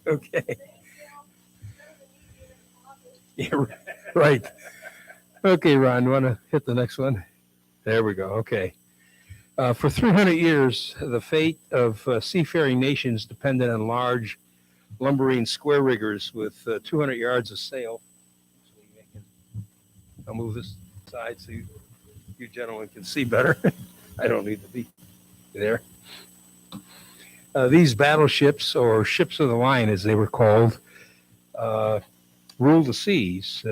Okay. Yeah, right. Okay, Ron, you want to hit the next one? There we go. Okay. For 300 years, the fate of seafaring nations depended on large lumbering square riggers with 200 yards of sail. I'll move this side so you gentlemen can see better. I don't need to be there. These battleships, or ships of the line as they were called, ruled the seas.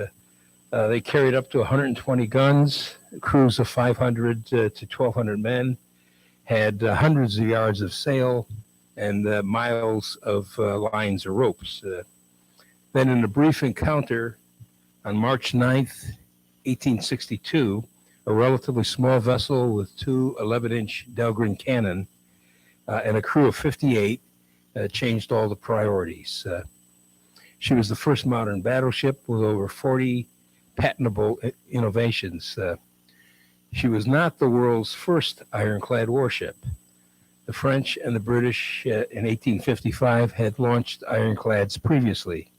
They carried up to 120 guns, crews of 500 to 1,200 men, had hundreds of yards of sail, and miles of lines or ropes. Then in a brief encounter on March 9th, 1862, a relatively small vessel with two 11-inch Dahlgren cannon and a crew of 58 changed all the priorities. She was the first modern battleship with over 40 patentable innovations. She was not the world's first ironclad warship. The French and the British in 1855 had launched ironclads previously.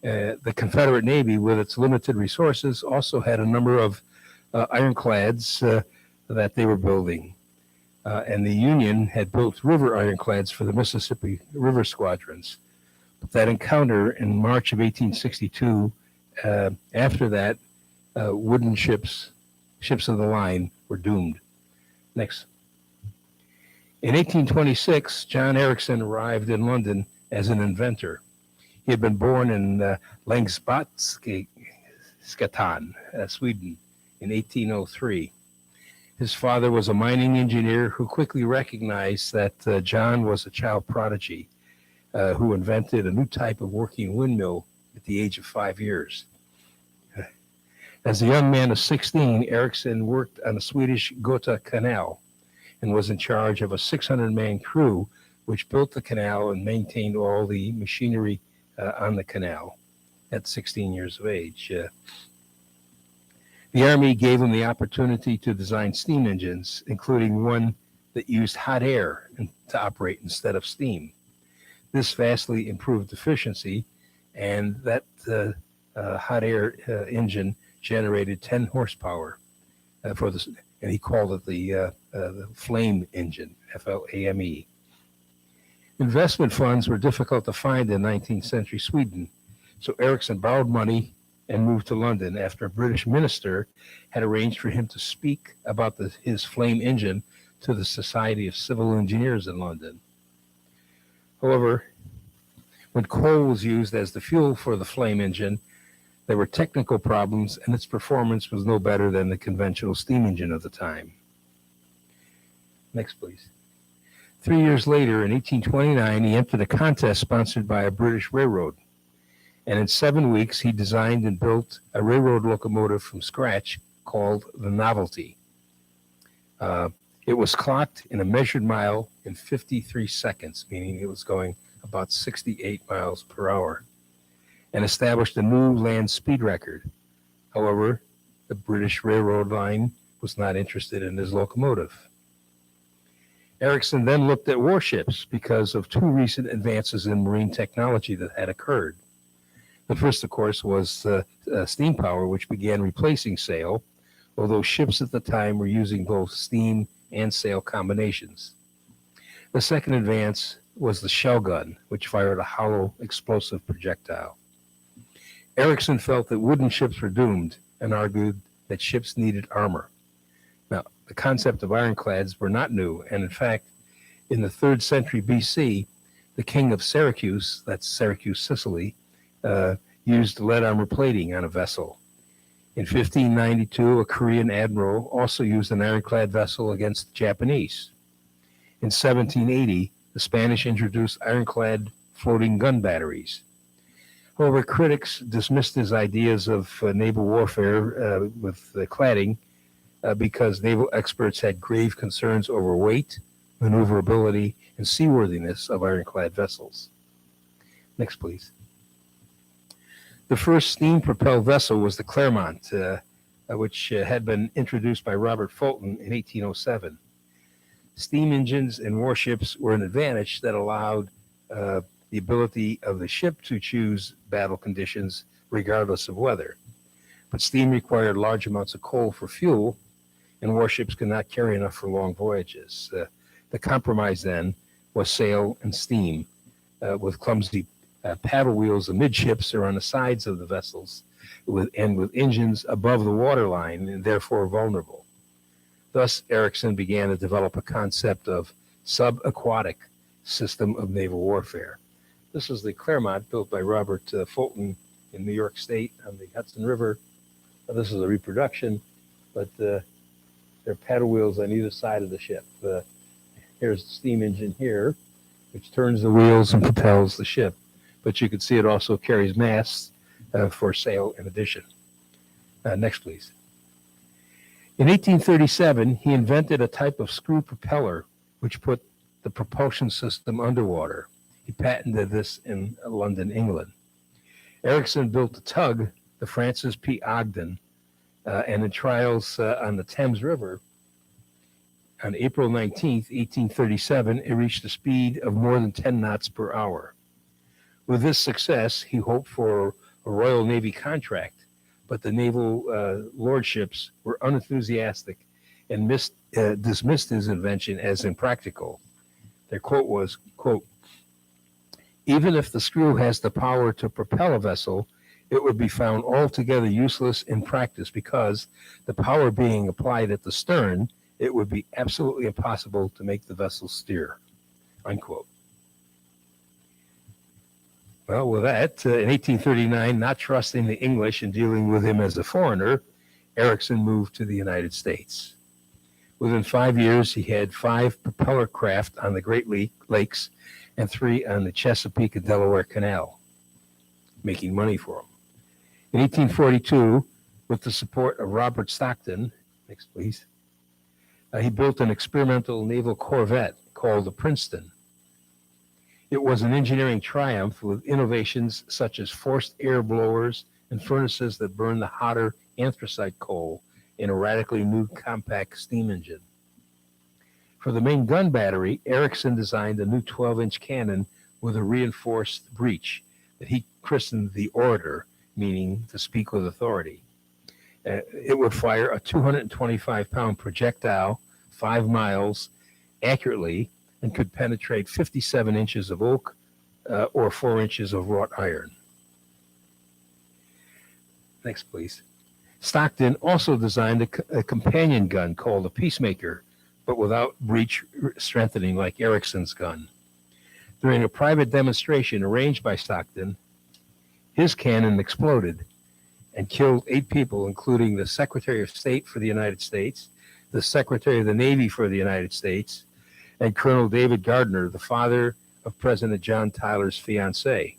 The Confederate Navy, with its limited resources, also had a number of ironclads that they were building. And the Union had built river ironclads for the Mississippi River squadrons. But that encounter in March of 1862, after that, wooden ships of the line, were doomed. Next. In 1826, John Ericsson arrived in London as an inventor. He had been born in Längsbottskatan, Sweden, in 1803. His father was a mining engineer who quickly recognized that John was a child prodigy who invented a new type of working windmill at the age of 5 years. As a young man of 16, Ericsson worked on the Swedish Gotha Canal and was in charge of a 600-man crew which built the canal and maintained all the machinery on the canal at 16 years of age. The Army gave him the opportunity to design steam engines, including one that used hot air to operate instead of steam. This vastly improved efficiency, and that hot air engine generated 10 horsepower and he called it the flame engine, F-L-A-M-E. Investment funds were difficult to find in 19th century Sweden, so Ericsson borrowed money and moved to London after a British minister had arranged for him to speak about his flame engine to the Society of Civil Engineers in London. However, when coal was used as the fuel for the flame engine, there were technical problems and its performance was no better than the conventional steam engine of the time. Next, please. 3 years later, in 1829, he entered a contest sponsored by a British railroad. And in 7 weeks, he designed and built a railroad locomotive from scratch called the Novelty. It was clocked in a measured mile in 53 seconds, meaning it was going about 68 miles per hour, and established a new land speed record. However, the British railroad line was not interested in his locomotive. Ericsson then looked at warships because of two recent advances in marine technology that had occurred. The first, of course, was steam power, which began replacing sail, although ships at the time were using both steam and sail combinations. The second advance was the shell gun, which fired a hollow explosive projectile. Ericsson felt that wooden ships were doomed and argued that ships needed armor. Now, the concept of ironclads were not new, and in fact, in the 3rd century BC, the king of Syracuse, that's Syracuse, Sicily, used lead armor plating on a vessel. In 1592, a Korean admiral also used an ironclad vessel against the Japanese. In 1780, the Spanish introduced ironclad floating gun batteries. However, critics dismissed his ideas of naval warfare with cladding because naval experts had grave concerns over weight, maneuverability, and seaworthiness of ironclad vessels. Next, please. The first steam-propelled vessel was the Clermont, which had been introduced by Robert Fulton in 1807. Steam engines in warships were an advantage that allowed the ability of the ship to choose battle conditions regardless of weather. But steam required large amounts of coal for fuel, and warships could not carry enough for long voyages. The compromise then was sail and steam, with clumsy paddle wheels amidships or on the sides of the vessels, with engines above the waterline and therefore vulnerable. Thus, Ericsson began to develop a concept of subaquatic system of naval warfare. This is the Clermont, built by Robert Fulton in New York State on the Hudson River. This is a reproduction, but there are paddle wheels on either side of the ship. Here's the steam engine here, which turns the wheels and propels the ship. But you can see it also carries masts for sail in addition. Next, please. In 1837, he invented a type of screw propeller which put the propulsion system underwater. He patented this in London, England. Ericsson built a tug, the Francis P. Ogden, and in trials on the Thames River, on April 19th, 1837, it reached a speed of more than 10 knots per hour. With this success, he hoped for a Royal Navy contract, but the naval lordships were unenthusiastic and dismissed his invention as impractical. Their quote was, quote, "Even if the screw has the power to propel a vessel, it would be found altogether useless in practice because, the power being applied at the stern, it would be absolutely impossible to make the vessel steer," unquote. Well, with that, in 1839, not trusting the English and dealing with him as a foreigner, Ericsson moved to the United States. Within 5 years, he had 5 propeller craft on the Great Lakes and 3 on the Chesapeake and Delaware Canal, making money for him. In 1842, with the support of Robert Stockton, next please, he built an experimental naval corvette called the Princeton. It was an engineering triumph with innovations such as forced air blowers and furnaces that burn the hotter anthracite coal in a radically new compact steam engine. For the main gun battery, Ericsson designed a new 12-inch cannon with a reinforced breech that he christened the Orator, meaning to speak with authority. It would fire a 225-pound projectile 5 miles accurately and could penetrate 57 inches of oak or 4 inches of wrought iron. Next, please. Stockton also designed a companion gun called a Peacemaker, but without breech strengthening like Ericsson's gun. During a private demonstration arranged by Stockton, his cannon exploded and killed 8 people, including the Secretary of State for the United States, the Secretary of the Navy for the United States, and Colonel David Gardner, the father of President John Tyler's fiancée.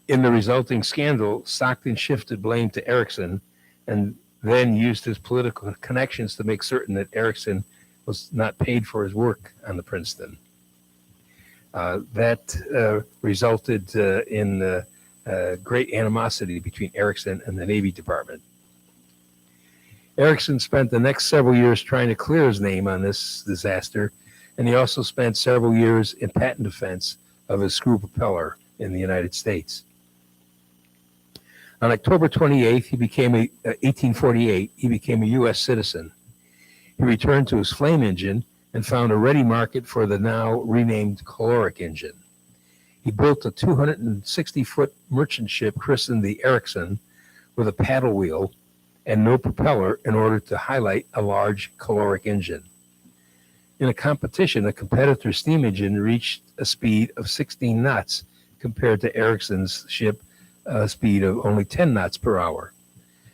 In the resulting scandal, Stockton shifted blame to Ericsson and then used his political connections to make certain that Ericsson was not paid for his work on the Princeton. That resulted in great animosity between Ericsson and the Navy Department. Ericsson spent the next several years trying to clear his name on this disaster, and he also spent several years in patent defense of his screw propeller in the United States. On October 28th, 1848, he became a U.S. citizen. He returned to his flame engine and found a ready market for the now renamed caloric engine. He built a 260-foot merchant ship christened the Ericsson with a paddle wheel and no propeller in order to highlight a large caloric engine. In a competition, a competitor's steam engine reached a speed of 16 knots compared to Ericsson's ship speed of only 10 knots per hour.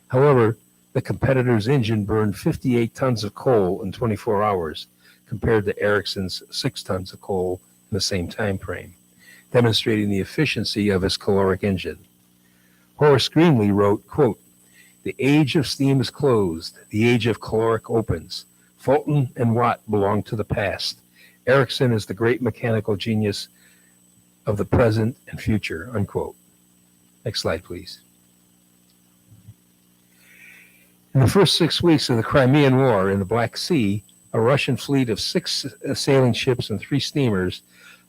However, the competitor's engine burned 58 tons of coal in 24 hours compared to Ericsson's 6 tons of coal in the same time frame. demonstrating the efficiency of his caloric engine. Horace Greeley wrote, quote, "The age of steam is closed. The age of caloric opens. Fulton and Watt belong to the past. Ericsson is the great mechanical genius of the present and future," unquote. Next slide, please. In the first 6 weeks of the Crimean War in the Black Sea, a Russian fleet of 6 sailing ships and 3 steamers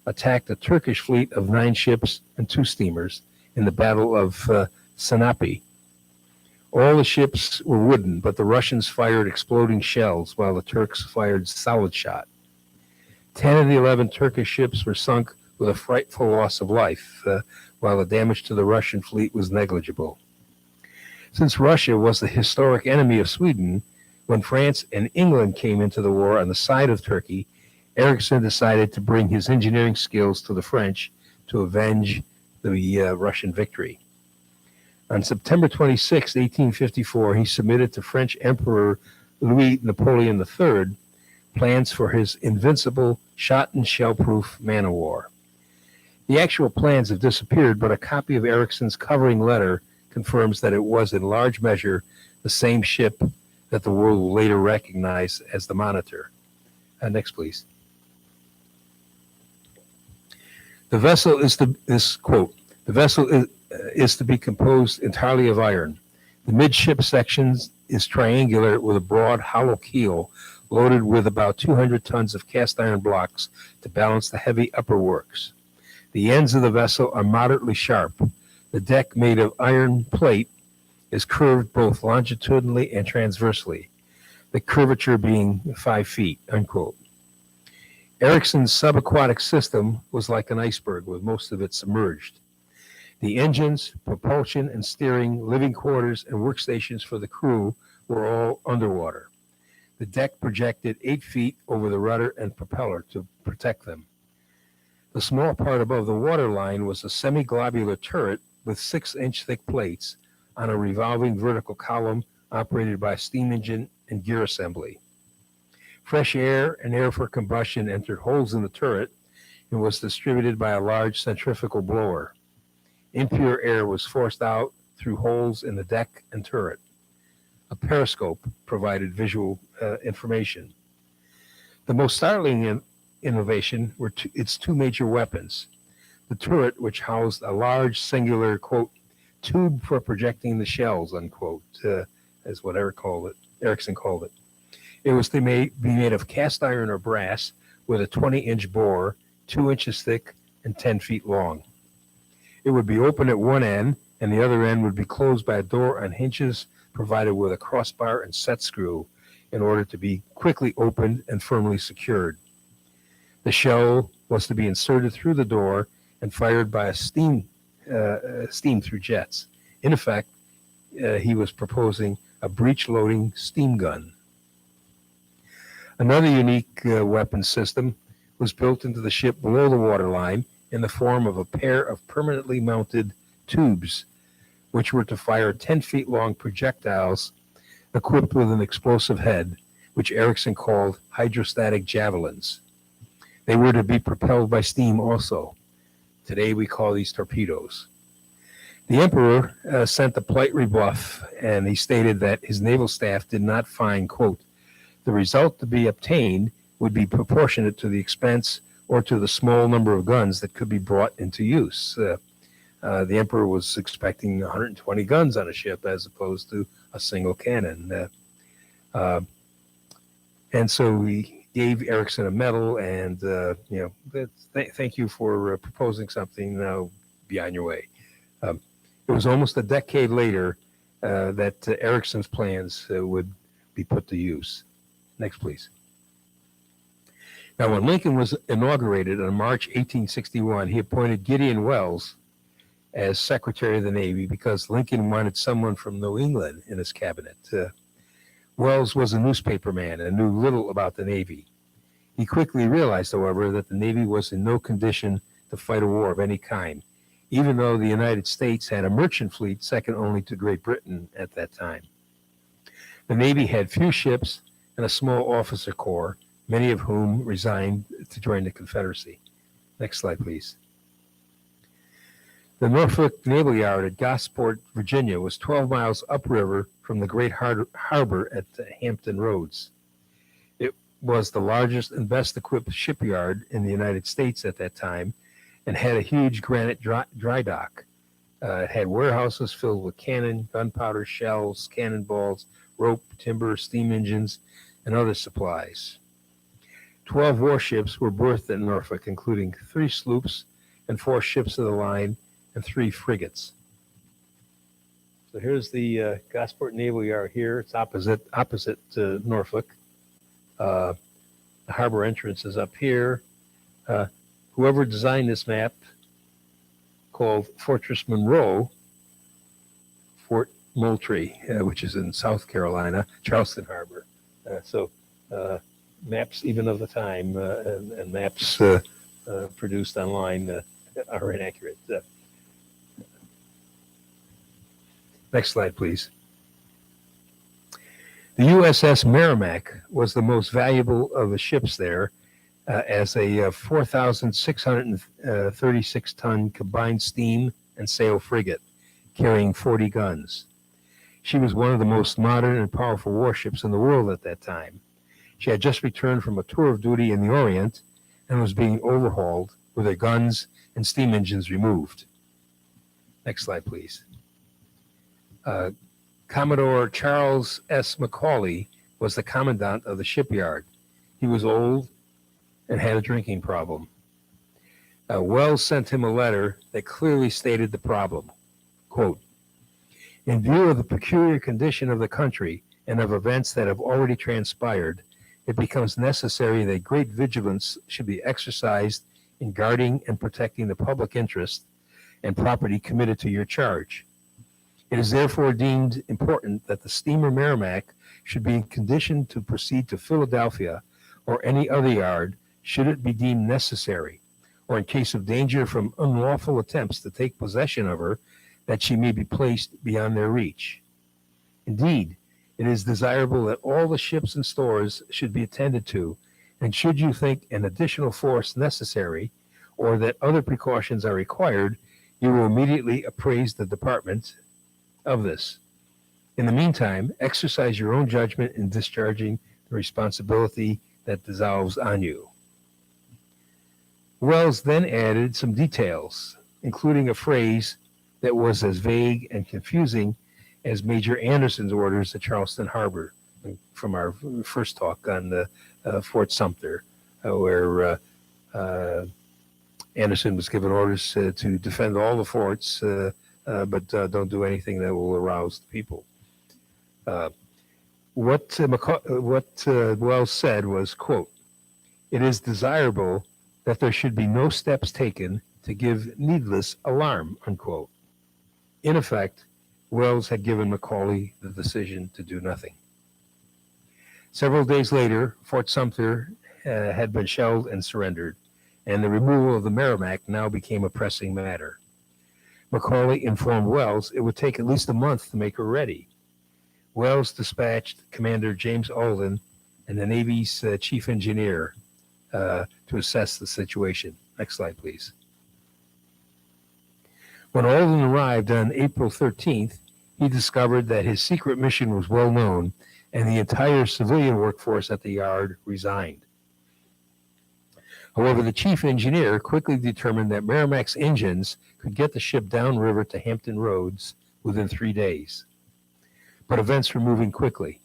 attacked a Turkish fleet of 9 ships and 2 steamers in the Battle of Sinope. All the ships were wooden, but the Russians fired exploding shells while the Turks fired solid shot. 10 of the 11 Turkish ships were sunk with a frightful loss of life, while the damage to the Russian fleet was negligible. Since Russia was the historic enemy of Sweden, when France and England came into the war on the side of Turkey, Ericsson decided to bring his engineering skills to the French to avenge the Russian victory. On September 26, 1854, he submitted to French Emperor Louis Napoleon III plans for his invincible shot and shell-proof man-of-war. The actual plans have disappeared, but a copy of Ericsson's covering letter confirms that it was in large measure the same ship that the world will later recognize as the Monitor. Next, please. The vessel is to be composed entirely of iron. The midship section is triangular with a broad hollow keel loaded with about 200 tons of cast iron blocks to balance the heavy upper works. The ends of the vessel are moderately sharp. The deck, made of iron plate, is curved both longitudinally and transversely, the curvature being 5 feet, unquote. Ericsson's subaquatic system was like an iceberg, with most of it submerged. The engines, propulsion and steering, living quarters, and workstations for the crew were all underwater. The deck projected 8 feet over the rudder and propeller to protect them. The small part above the waterline was a semi-globular turret with 6-inch thick plates on a revolving vertical column operated by a steam engine and gear assembly. Fresh air and air for combustion entered holes in the turret and was distributed by a large centrifugal blower. Impure air was forced out through holes in the deck and turret. A periscope provided visual information. The most startling innovation were its 2 major weapons. The turret, which housed a large singular, quote, tube for projecting the shells, unquote, is what Ericsson called it. It was to be made of cast iron or brass with a 20-inch bore, 2 inches thick and 10 feet long. It would be open at one end, and the other end would be closed by a door on hinges provided with a crossbar and set screw in order to be quickly opened and firmly secured. The shell was to be inserted through the door and fired by a steam through jets. In effect, he was proposing a breech-loading steam gun. Another unique weapon system was built into the ship below the waterline in the form of a pair of permanently mounted tubes, which were to fire 10 feet long projectiles equipped with an explosive head, which Ericsson called hydrostatic javelins. They were to be propelled by steam also. Today we call these torpedoes. The Emperor sent a polite rebuff, and he stated that his naval staff did not find, quote, the result to be obtained would be proportionate to the expense or to the small number of guns that could be brought into use. The Emperor was expecting 120 guns on a ship as opposed to a single cannon. And so he gave Ericsson a medal and, thank you for proposing something. Now be on your way. It was almost a decade later that Ericsson's plans would be put to use. Next, please. Now, when Lincoln was inaugurated on March 1861, he appointed Gideon Welles as Secretary of the Navy because Lincoln wanted someone from New England in his cabinet. Welles was a newspaper man and knew little about the Navy. He quickly realized, however, that the Navy was in no condition to fight a war of any kind, even though the United States had a merchant fleet second only to Great Britain at that time. The Navy had few ships and a small officer corps, many of whom resigned to join the Confederacy. Next slide, please. The Norfolk Naval Yard at Gosport, Virginia, was 12 miles upriver from the great harbor at Hampton Roads. It was the largest and best equipped shipyard in the United States at that time and had a huge granite dry dock. It had warehouses filled with cannon, gunpowder, shells, cannonballs, rope, timber, steam engines, and other supplies. 12 warships were berthed at Norfolk, including 3 sloops and 4 ships of the line and 3 frigates. So here's the Gosport Naval Yard here. It's opposite Norfolk. The harbor entrance is up here. Whoever designed this map, called Fortress Monroe, Fort Moultrie, which is in South Carolina, Charleston Harbor. So maps even of the time and maps produced online are inaccurate. Next slide, please. The USS Merrimack was the most valuable of the ships there as a 4,636-ton combined steam and sail frigate carrying 40 guns. She was one of the most modern and powerful warships in the world at that time. She had just returned from a tour of duty in the Orient and was being overhauled with her guns and steam engines removed. Next slide, please. Commodore Charles S. Macaulay was the commandant of the shipyard. He was old and had a drinking problem. Wells sent him a letter that clearly stated the problem. Quote, "In view of the peculiar condition of the country and of events that have already transpired, it becomes necessary that great vigilance should be exercised in guarding and protecting the public interest and property committed to your charge. It is therefore deemed important that the steamer Merrimack should be in condition to proceed to Philadelphia or any other yard should it be deemed necessary, or in case of danger from unlawful attempts to take possession of her, that she may be placed beyond their reach. Indeed, it is desirable that all the ships and stores should be attended to, and should you think an additional force necessary, or that other precautions are required, you will immediately appraise the department of this. In the meantime, exercise your own judgment in discharging the responsibility that devolves on you." Wells then added some details, including a phrase that was as vague and confusing as Major Anderson's orders at Charleston Harbor from our first talk on the Fort Sumter, where Anderson was given orders to defend all the forts, but don't do anything that will arouse the people. What Wells said was, quote, "It is desirable that there should be no steps taken to give needless alarm," unquote. In effect, Wells had given Macaulay the decision to do nothing. Several days later, Fort Sumter had been shelled and surrendered, and the removal of the Merrimack now became a pressing matter. Macaulay informed Wells it would take at least a month to make her ready. Wells dispatched Commander James Alden and the Navy's chief engineer to assess the situation. Next slide, please. When Alden arrived on April 13th, he discovered that his secret mission was well known, and the entire civilian workforce at the yard resigned. However, the chief engineer quickly determined that Merrimack's engines could get the ship downriver to Hampton Roads within 3 days. But events were moving quickly.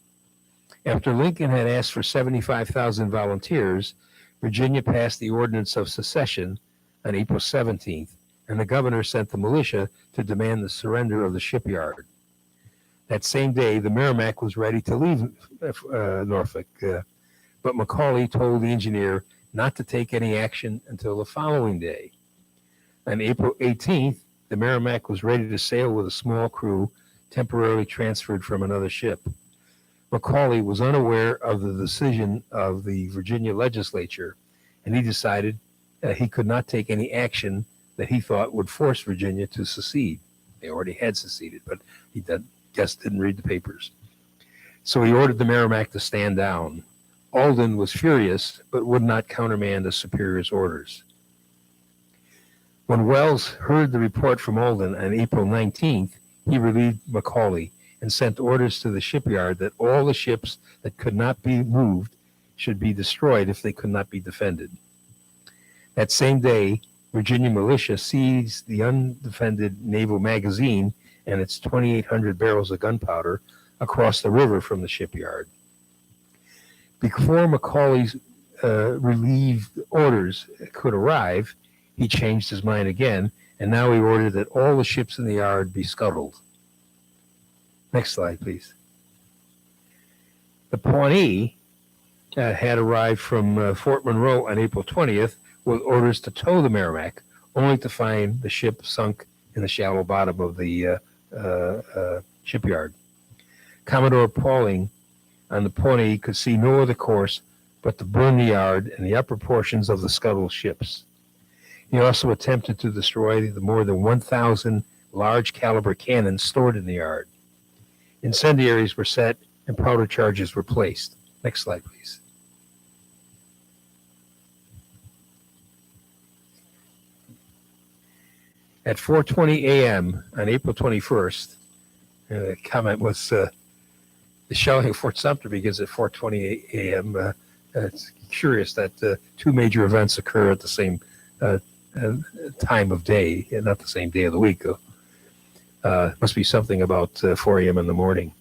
After Lincoln had asked for 75,000 volunteers, Virginia passed the Ordinance of Secession on April 17th, and the governor sent the militia to demand the surrender of the shipyard. That same day, the Merrimack was ready to leave Norfolk, but Macaulay told the engineer not to take any action until the following day. On April 18th, the Merrimack was ready to sail with a small crew temporarily transferred from another ship. Macaulay was unaware of the decision of the Virginia legislature, and he decided he could not take any action that he thought would force Virginia to secede. They already had seceded, but he just didn't read the papers. So he ordered the Merrimack to stand down. Alden was furious, but would not countermand the superior's orders. When Wells heard the report from Alden on April 19th, he relieved Macaulay and sent orders to the shipyard that all the ships that could not be moved should be destroyed if they could not be defended. That same day, Virginia militia seized the undefended naval magazine and its 2,800 barrels of gunpowder across the river from the shipyard. Before Macaulay's relieved orders could arrive, he changed his mind again, and now he ordered that all the ships in the yard be scuttled. Next slide, please. The Pawnee had arrived from Fort Monroe on April 20th with orders to tow the Merrimack, only to find the ship sunk in the shallow bottom of the shipyard. Commodore Pauling on the Pawnee could see no other course but to burn the yard and the upper portions of the scuttled ships. He also attempted to destroy the more than 1,000 large caliber cannons stored in the yard. Incendiaries were set and powder charges were placed. Next slide, please. At 4:20 a.m. on April 21st, the comment was the shelling of Fort Sumter begins at 4:20 a.m. It's curious that two major events occur at the same time of day, and not the same day of the week. Must be something about 4 a.m. in the morning.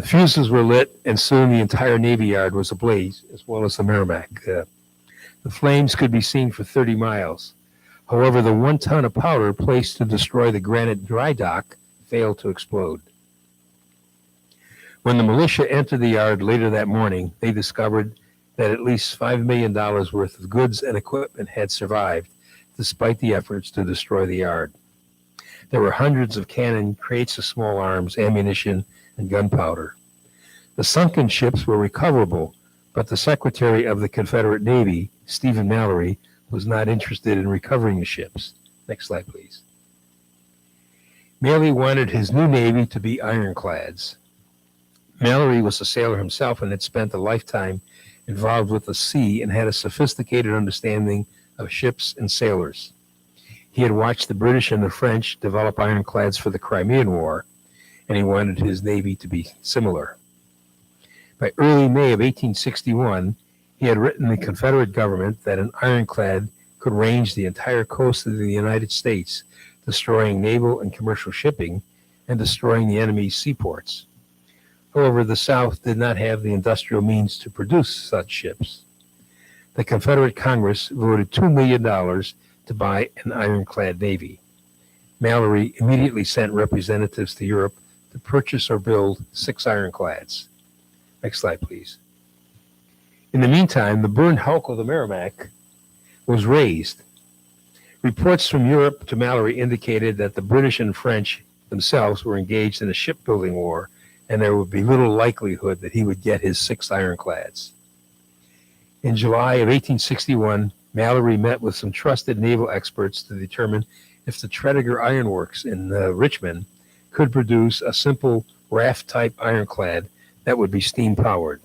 Fuses were lit, and soon the entire Navy Yard was ablaze, as well as the Merrimack. The flames could be seen for 30 miles. However, the 1 ton of powder placed to destroy the granite dry dock failed to explode. When the militia entered the yard later that morning, they discovered that at least $5 million worth of goods and equipment had survived, despite the efforts to destroy the yard. There were hundreds of cannon, crates of small arms, ammunition, and gunpowder. The sunken ships were recoverable, but the Secretary of the Confederate Navy, Stephen Mallory, was not interested in recovering the ships. Next slide, please. Mallory wanted his new Navy to be ironclads. Mallory was a sailor himself and had spent a lifetime involved with the sea and had a sophisticated understanding of ships and sailors. He had watched the British and the French develop ironclads for the Crimean War, and he wanted his Navy to be similar. By early May of 1861, he had written the Confederate government that an ironclad could range the entire coast of the United States, destroying naval and commercial shipping and destroying the enemy's seaports. However, the South did not have the industrial means to produce such ships. The Confederate Congress voted $2 million to buy an ironclad navy. Mallory immediately sent representatives to Europe to purchase or build 6 ironclads. Next slide, please. In the meantime, the burned hulk of the Merrimack was raised. Reports from Europe to Mallory indicated that the British and French themselves were engaged in a shipbuilding war, and there would be little likelihood that he would get his 6 ironclads. In July of 1861, Mallory met with some trusted naval experts to determine if the Tredegar Iron Works in Richmond could produce a simple raft-type ironclad that would be steam-powered.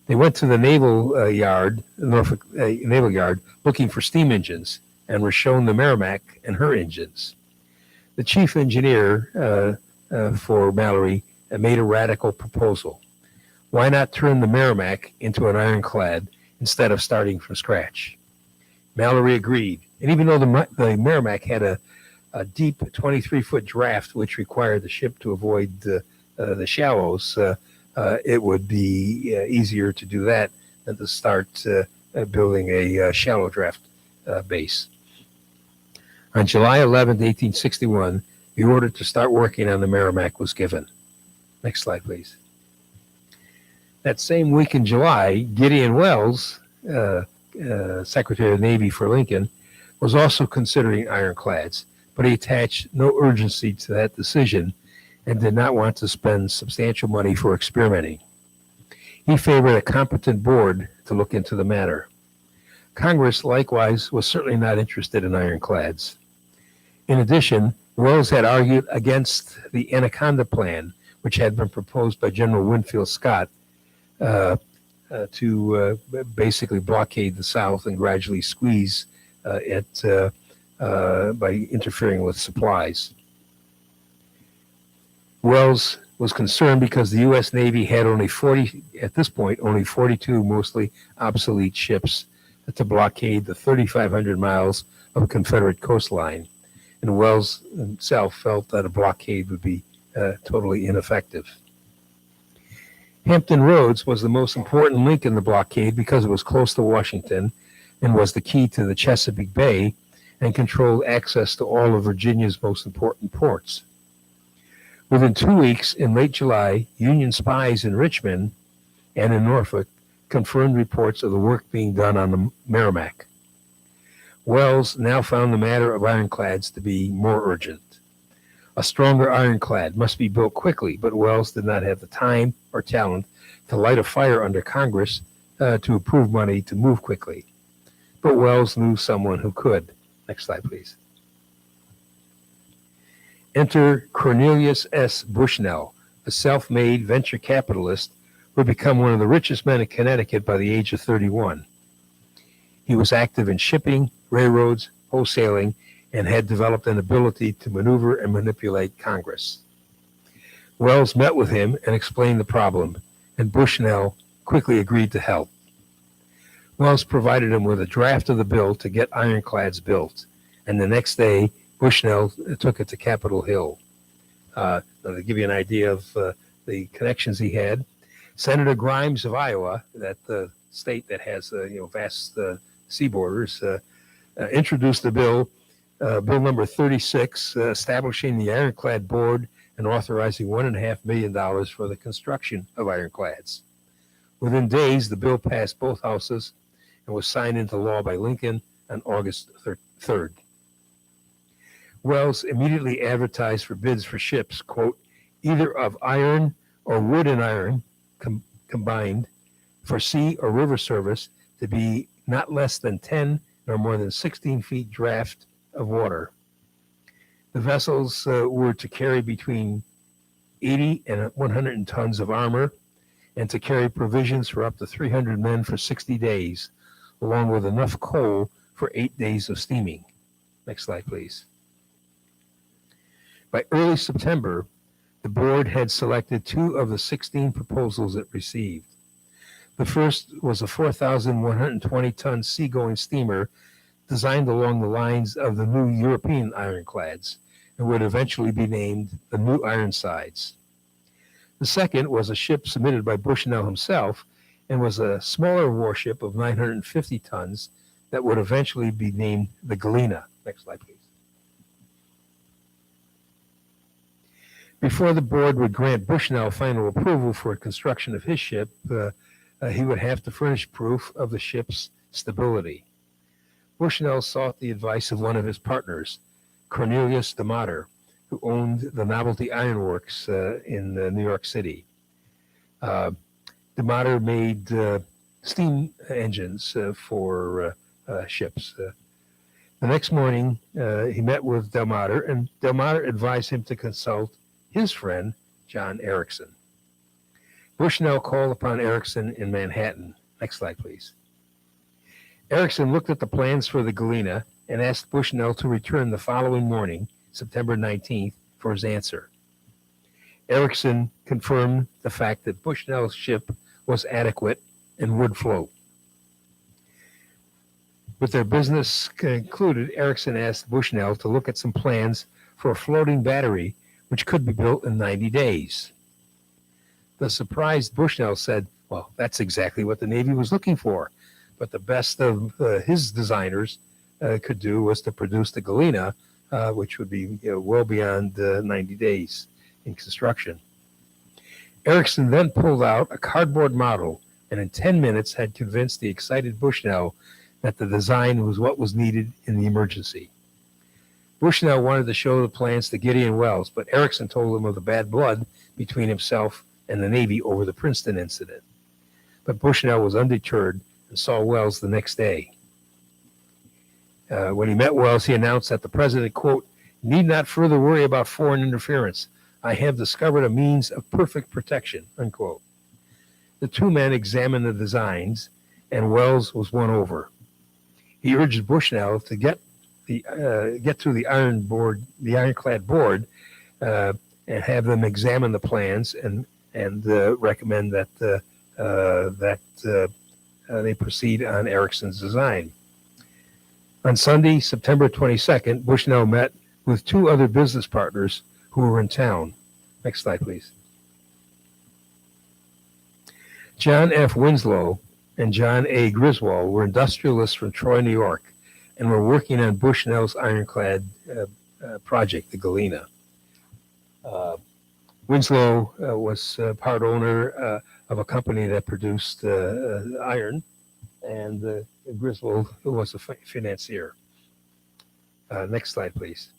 They went to the Naval Yard, Norfolk Naval Yard, looking for steam engines, and were shown the Merrimack and her engines. The chief engineer for Mallory made a radical proposal. Why not turn the Merrimack into an ironclad instead of starting from scratch? Mallory agreed, and even though the Merrimack had a deep 23-foot draft which required the ship to avoid the shallows, it would be easier to do that than to start building a shallow draft base. On July 11, 1861, the order to start working on the Merrimack was given. Next slide, please. That same week in July, Gideon Welles, Secretary of the Navy for Lincoln, was also considering ironclads, but he attached no urgency to that decision and did not want to spend substantial money for experimenting. He favored a competent board to look into the matter. Congress, likewise, was certainly not interested in ironclads. In addition, Welles had argued against the Anaconda Plan, which had been proposed by General Winfield Scott to basically blockade the South and gradually squeeze it by interfering with supplies. Wells was concerned because the U.S. Navy had only 42 mostly obsolete ships to blockade the 3,500 miles of Confederate coastline. And Wells himself felt that a blockade would be totally ineffective. Hampton Roads was the most important link in the blockade because it was close to Washington and was the key to the Chesapeake Bay and controlled access to all of Virginia's most important ports. Within 2 weeks, in late July, Union spies in Richmond and in Norfolk confirmed reports of the work being done on the Merrimack. Wells now found the matter of ironclads to be more urgent. A stronger ironclad must be built quickly, but Wells did not have the time or talent to light a fire under Congress to approve money to move quickly. But Wells knew someone who could. Next slide, please. Enter Cornelius S. Bushnell, a self-made venture capitalist who had become one of the richest men in Connecticut by the age of 31. He was active in shipping, railroads, wholesaling, and had developed an ability to maneuver and manipulate Congress. Wells met with him and explained the problem, and Bushnell quickly agreed to help. Wells provided him with a draft of the bill to get ironclads built, and the next day, Bushnell took it to Capitol Hill. To give you an idea of the connections he had, Senator Grimes of Iowa, that state that has vast sea borders, introduced the bill, Bill number 36, establishing the Ironclad Board and authorizing $1.5 million for the construction of ironclads. Within days, the bill passed both houses and was signed into law by Lincoln on August 3rd. Wells immediately advertised for bids for ships, quote, either of iron or wood and iron combined for sea or river service to be not less than 10 nor more than 16 feet draft of water. The vessels were to carry between 80 and 100 tons of armor and to carry provisions for up to 300 men for 60 days, along with enough coal for 8 days of steaming. Next slide, please. By early September, the board had selected 2 of the 16 proposals it received. The first was a 4,120-ton seagoing steamer designed along the lines of the new European ironclads and would eventually be named the New Ironsides. The second was a ship submitted by Bushnell himself and was a smaller warship of 950 tons that would eventually be named the Galena. Next slide, please. Before the board would grant Bushnell final approval for construction of his ship, he would have to furnish proof of the ship's stability. Bushnell sought the advice of one of his partners, Cornelius DeMotter, who owned the Novelty Iron Works in New York City. DeMotter made steam engines for ships. The next morning, he met with DeMotter, and DeMotter advised him to consult his friend, John Erickson. Bushnell called upon Erickson in Manhattan. Next slide, please. Erickson looked at the plans for the Galena and asked Bushnell to return the following morning, September 19th, for his answer. Erickson confirmed the fact that Bushnell's ship was adequate and would float. With their business concluded, Erickson asked Bushnell to look at some plans for a floating battery which could be built in 90 days. The surprised Bushnell said, well, that's exactly what the Navy was looking for. But the best of his designers could do was to produce the Galena, which would be well beyond 90 days in construction. Erickson then pulled out a cardboard model and in 10 minutes had convinced the excited Bushnell that the design was what was needed in the emergency. Bushnell wanted to show the plans to Gideon Wells, but Erickson told him of the bad blood between himself and the Navy over the Princeton incident. But Bushnell was undeterred and saw Wells the next day. When he met Wells, he announced that the president, quote, need not further worry about foreign interference. I have discovered a means of perfect protection, unquote. The two men examined the designs, and Wells was won over. He urged Bushnell to get get to the ironclad board, and have them examine the plans and recommend that they proceed on Ericsson's design. On Sunday, September 22nd, Bushnell met with two other business partners who were in town. Next slide, please. John F. Winslow and John A. Griswold were industrialists from Troy, New York, and were working on Bushnell's ironclad project, the Galena. Winslow was part owner of a company that produced iron, and Griswold was a financier. Next slide, please.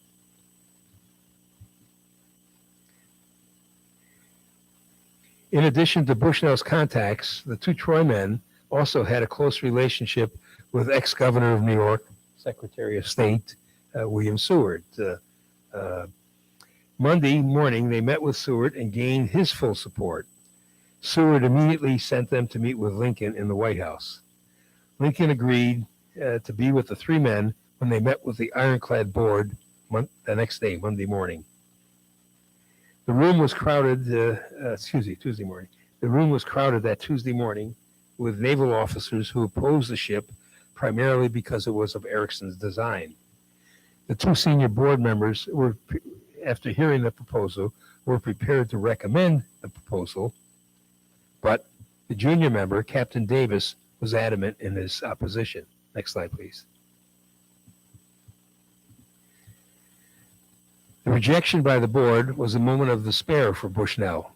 In addition to Bushnell's contacts, the two Troy men also had a close relationship with ex-governor of New York, Secretary of State, William Seward. Monday morning, they met with Seward and gained his full support. Seward immediately sent them to meet with Lincoln in the White House. Lincoln agreed to be with the three men when they met with the ironclad board the next day, Monday morning. The room was crowded, Tuesday morning. The room was crowded that Tuesday morning with naval officers who opposed the ship primarily because it was of Ericsson's design. The two senior board members were, after hearing the proposal, were prepared to recommend the proposal, but the junior member, Captain Davis, was adamant in his opposition. Next slide, please. The rejection by the board was a moment of despair for Bushnell,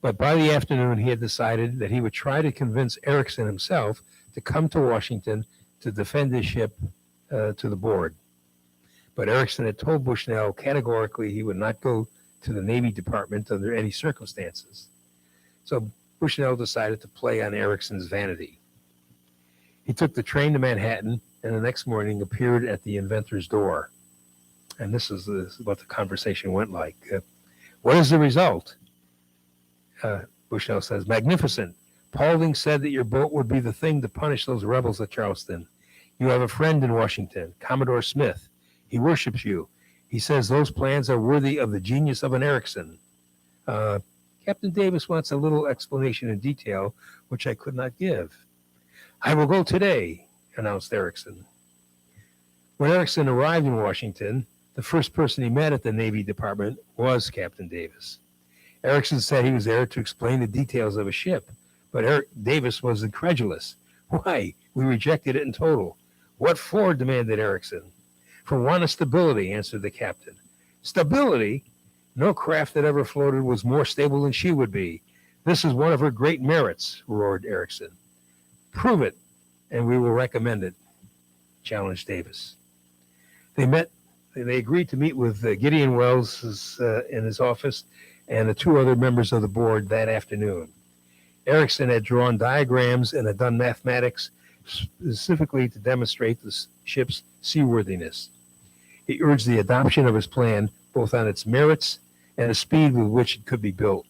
but by the afternoon he had decided that he would try to convince Ericsson himself to come to Washington to defend his ship to the board. But Ericsson had told Bushnell categorically he would not go to the Navy Department under any circumstances. So Bushnell decided to play on Ericsson's vanity. He took the train to Manhattan and the next morning appeared at the inventor's door. And this is what the conversation went like. What is the result? Bushnell says, magnificent. Paulding said that your boat would be the thing to punish those rebels at Charleston. You have a friend in Washington, Commodore Smith. He worships you. He says those plans are worthy of the genius of an Ericsson. Captain Davis wants a little explanation in detail, which I could not give. I will go today, announced Ericsson. When Ericsson arrived in Washington, the first person he met at the Navy Department was Captain Davis. Ericsson said he was there to explain the details of a ship, but Davis was incredulous. Why? We rejected it in total. What for? Demanded Ericsson. For want of stability, answered the captain. Stability? No craft that ever floated was more stable than she would be. This is one of her great merits, roared Ericsson. Prove it, and we will recommend it, challenged Davis. They agreed to meet with Gideon Wells in his office and the two other members of the board that afternoon. Ericsson had drawn diagrams and had done mathematics specifically to demonstrate the ship's seaworthiness. He urged the adoption of his plan both on its merits and the speed with which it could be built.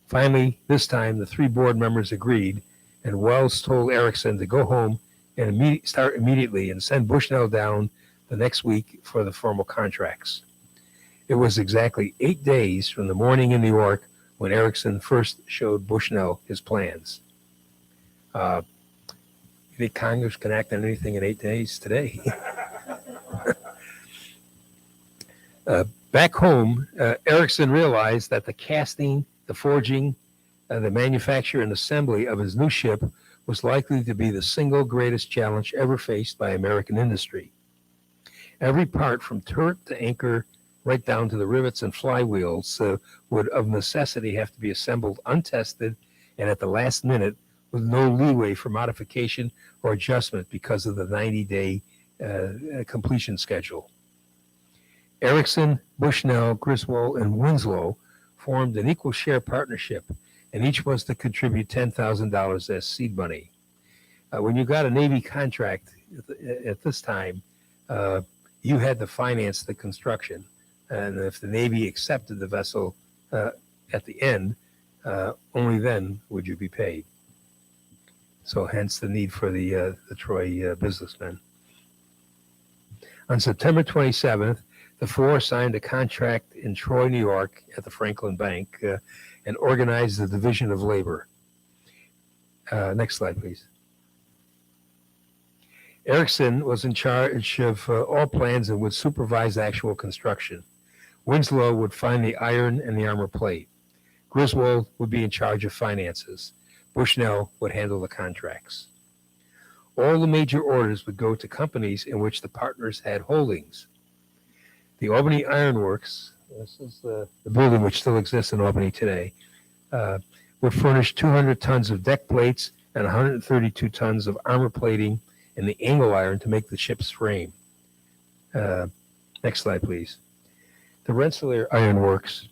Finally, this time, the three board members agreed, and Wells told Ericsson to go home and start immediately and send Bushnell down the next week for the formal contracts. It was exactly 8 days from the morning in New York when Ericsson first showed Bushnell his plans. You think Congress can act on anything in 8 days today? Back home, Ericsson realized that the casting, the forging, the manufacture and assembly of his new ship was likely to be the single greatest challenge ever faced by American industry. Every part from turret to anchor, right down to the rivets and flywheels, would of necessity have to be assembled untested and at the last minute with no leeway for modification or adjustment because of the 90-day completion schedule. Ericsson, Bushnell, Griswold, and Winslow formed an equal share partnership, and each was to contribute $10,000 as seed money. When you got a Navy contract at this time, you had to finance the construction. And if the Navy accepted the vessel at the end, only then would you be paid. So hence the need for the Troy businessmen. On September 27th, the four signed a contract in Troy, New York at the Franklin Bank and organized the division of labor. Next slide, please. Erickson was in charge of all plans and would supervise actual construction. Winslow would find the iron and the armor plate. Griswold would be in charge of finances. Bushnell would handle the contracts. All the major orders would go to companies in which the partners had holdings. The Albany Iron Works, this is the building which still exists in Albany today, would furnish 200 tons of deck plates and 132 tons of armor plating and the angle iron to make the ship's frame. Next slide, please. The Rensselaer Iron Works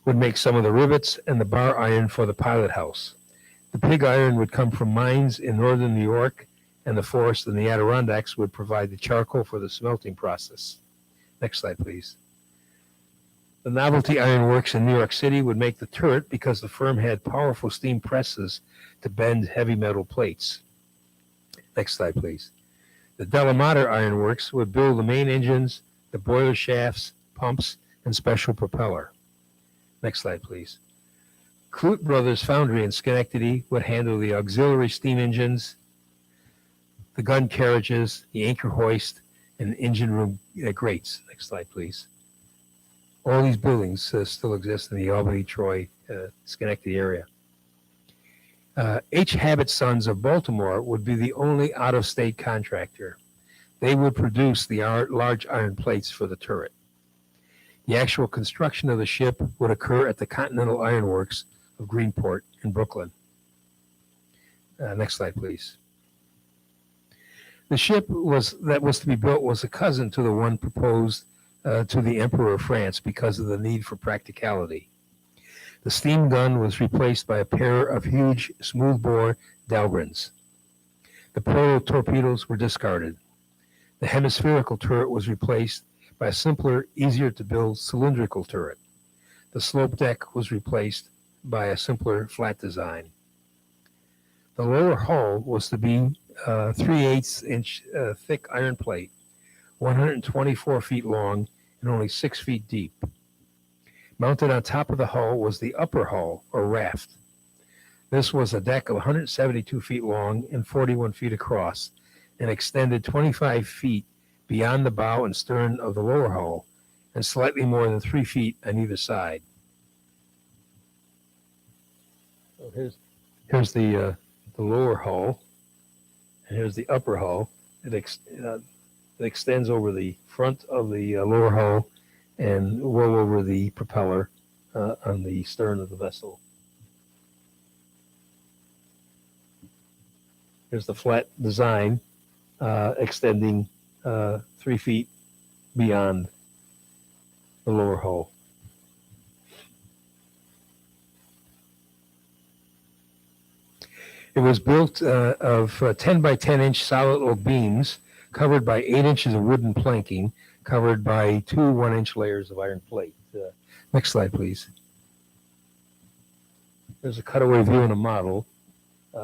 would make some of the rivets and the bar iron for the pilot house. The pig iron would come from mines in northern New York, and the forest in the Adirondacks would provide the charcoal for the smelting process. Next slide, please. The Novelty Iron Works in New York City would make the turret because the firm had powerful steam presses to bend heavy metal plates. Next slide, please. The Delamater Iron Works would build the main engines, the boiler shafts, pumps, and special propeller. Next slide, please. Clute Brothers Foundry in Schenectady would handle the auxiliary steam engines, the gun carriages, the anchor hoist, and engine room grates. Next slide, please. All these buildings still exist in the Albany, Troy, Schenectady area. H. Habit Sons of Baltimore would be the only out-of-state contractor. They would produce the large iron plates for the turret. The actual construction of the ship would occur at the Continental Iron Works of Greenport in Brooklyn. Next slide, please. The ship that was to be built was a cousin to the one proposed to the Emperor of France because of the need for practicality. The steam gun was replaced by a pair of huge smoothbore Dahlgrens. The proto torpedoes were discarded. The hemispherical turret was replaced by a simpler, easier to build cylindrical turret. The slope deck was replaced by a simpler flat design. The lower hull was to be 3/8 inch thick iron plate, 124 feet long and only 6 feet deep. Mounted on top of the hull was the upper hull, or raft. This was a deck of 172 feet long and 41 feet across and extended 25 feet beyond the bow and stern of the lower hull and slightly more than 3 feet on either side. So here's the lower hull, and here's the upper hull. It extends over the front of the lower hull and well over the propeller on the stern of the vessel. Here's the flat design extending 3 feet beyond the lower hull. It was built of 10 by 10 inch solid oak beams covered by 8 inches of wooden planking, covered by 2 1-inch layers of iron plate. Next slide, please. There's a cutaway view and a model.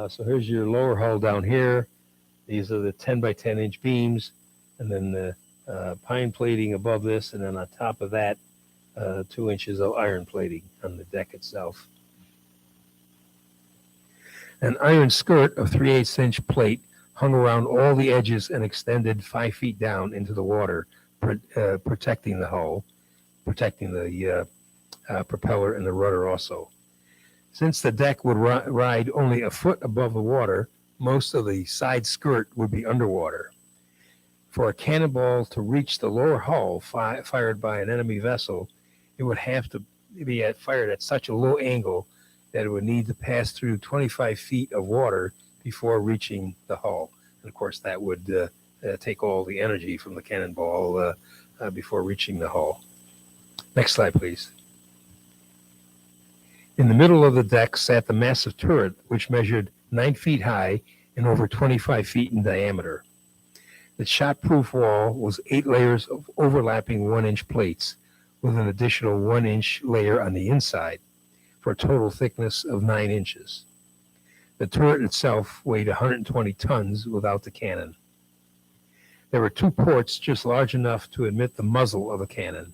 So here's your lower hull down here. These are the 10 by 10 inch beams, and then the pine plating above this, and then on top of that, 2 inches of iron plating on the deck itself. An iron skirt of 3/8 inch plate hung around all the edges and extended 5 feet down into the water, protecting the hull, protecting the propeller and the rudder also. Since the deck would ride only a foot above the water, most of the side skirt would be underwater. For a cannonball to reach the lower hull fired by an enemy vessel, it would have to be fired at such a low angle that it would need to pass through 25 feet of water before reaching the hull. And of course, that would take all the energy from the cannonball before reaching the hull. Next slide, please. In the middle of the deck sat the massive turret, which measured 9 feet high and over 25 feet in diameter. The shot-proof wall was 8 layers of overlapping 1-inch plates with an additional 1-inch layer on the inside, for a total thickness of 9 inches. The turret itself weighed 120 tons without the cannon. There were two ports just large enough to admit the muzzle of a cannon.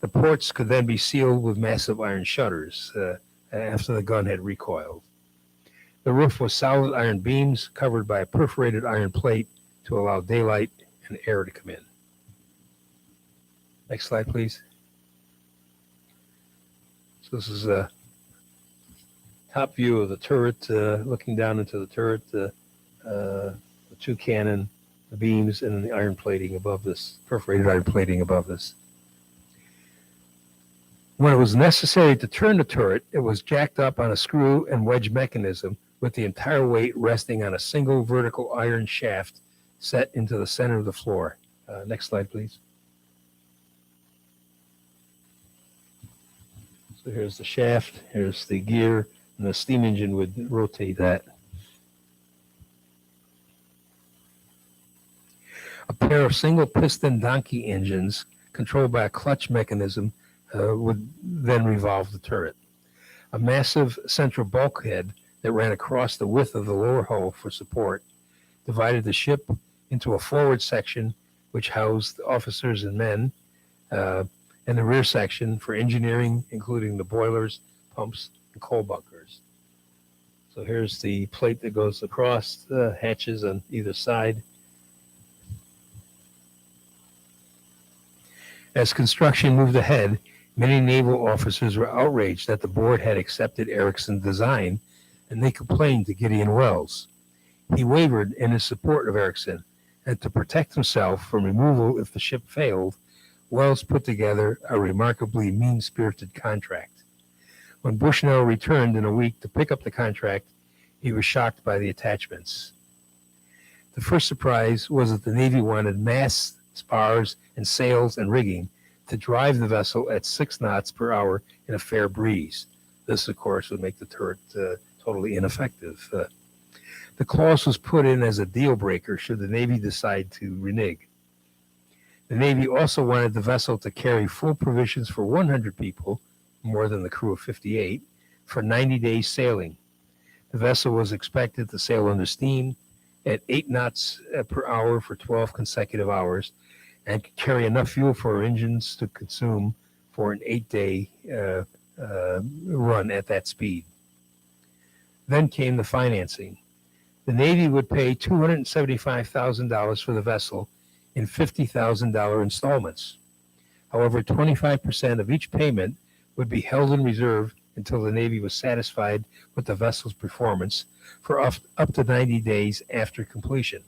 The ports could then be sealed with massive iron shutters after the gun had recoiled. The roof was solid iron beams covered by a perforated iron plate to allow daylight and air to come in. Next slide, please. So this is a top view of the turret, looking down into the turret, the two cannon, the beams, and then the iron plating above this, perforated iron plating above this. When it was necessary to turn the turret, it was jacked up on a screw and wedge mechanism with the entire weight resting on a single vertical iron shaft set into the center of the floor. Next slide, please. So here's the shaft, here's the gear, and the steam engine would rotate that. A pair of single piston donkey engines controlled by a clutch mechanism would then revolve the turret. A massive central bulkhead that ran across the width of the lower hull for support divided the ship into a forward section which housed officers and men, and the rear section for engineering, including the boilers, pumps, and coal bunkers. So here's the plate that goes across the hatches on either side. As construction moved ahead, many naval officers were outraged that the board had accepted Ericsson's design, and they complained to Gideon Wells. He wavered in his support of Ericsson, and to protect himself from removal if the ship failed, Wells put together a remarkably mean-spirited contract. When Bushnell returned in a week to pick up the contract, he was shocked by the attachments. The first surprise was that the Navy wanted masts, spars, and sails and rigging to drive the vessel at 6 knots per hour in a fair breeze. This, of course, would make the turret totally ineffective. The clause was put in as a deal breaker should the Navy decide to renege. The Navy also wanted the vessel to carry full provisions for 100 people, more than the crew of 58, for 90 days sailing. The vessel was expected to sail under steam at 8 knots per hour for 12 consecutive hours and could carry enough fuel for our engines to consume for an 8-day run at that speed. Then came the financing. The Navy would pay $275,000 for the vessel in $50,000 installments. However, 25% of each payment would be held in reserve until the Navy was satisfied with the vessel's performance for up to 90 days after completion.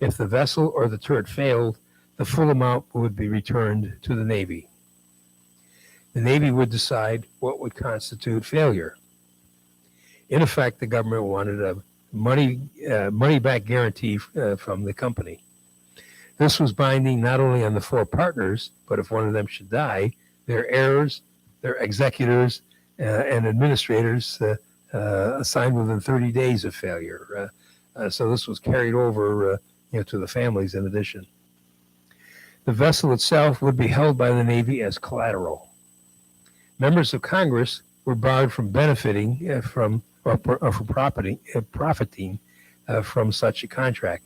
If the vessel or the turret failed, the full amount would be returned to the Navy. The Navy would decide what would constitute failure. In effect, the government wanted a money-back guarantee from the company. This was binding not only on the 4 partners, but if one of them should die, their heirs, their executors, and administrators assigned within 30 days of failure. So this was carried over to the families in addition. The vessel itself would be held by the Navy as collateral. Members of Congress were barred from benefiting from profiting from such a contract.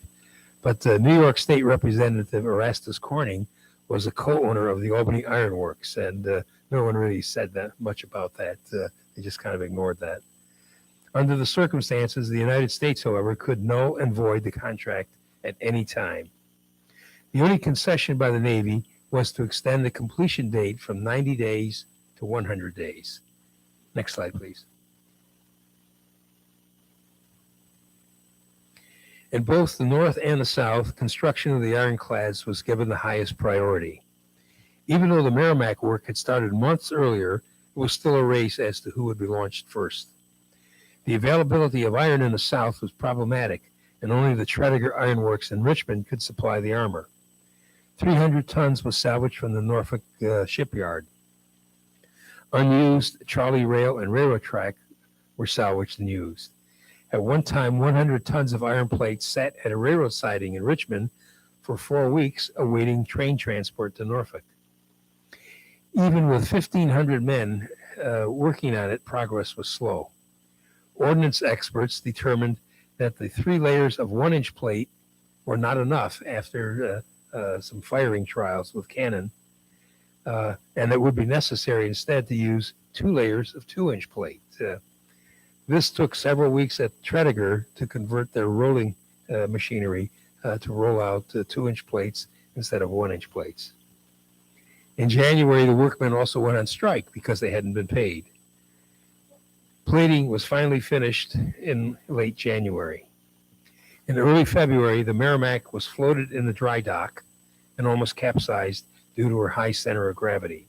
But New York State Representative Erastus Corning was a co-owner of the Albany Iron Works, and no one really said that much about that. They just kind of ignored that. Under the circumstances, the United States, however, could null and void the contract at any time. The only concession by the Navy was to extend the completion date from 90 days to 100 days. Next slide, please. In both the North and the South, construction of the ironclads was given the highest priority. Even though the Merrimack work had started months earlier, it was still a race as to who would be launched first. The availability of iron in the South was problematic, and only the Tredegar Iron Works in Richmond could supply the armor. 300 tons was salvaged from the Norfolk shipyard. Unused trolley rail and railroad track were salvaged and used. At one time, 100 tons of iron plate sat at a railroad siding in Richmond for 4 weeks awaiting train transport to Norfolk. Even with 1,500 men working on it, progress was slow. Ordnance experts determined that the 3 layers of 1-inch plate were not enough after some firing trials with cannon, and it would be necessary instead to use 2 layers of 2-inch plate. This took several weeks at Tredegar to convert their rolling machinery to roll out 2-inch plates instead of 1-inch plates. In January, the workmen also went on strike because they hadn't been paid. Plating was finally finished in late January. In early February, the Merrimack was floated in the dry dock and almost capsized due to her high center of gravity.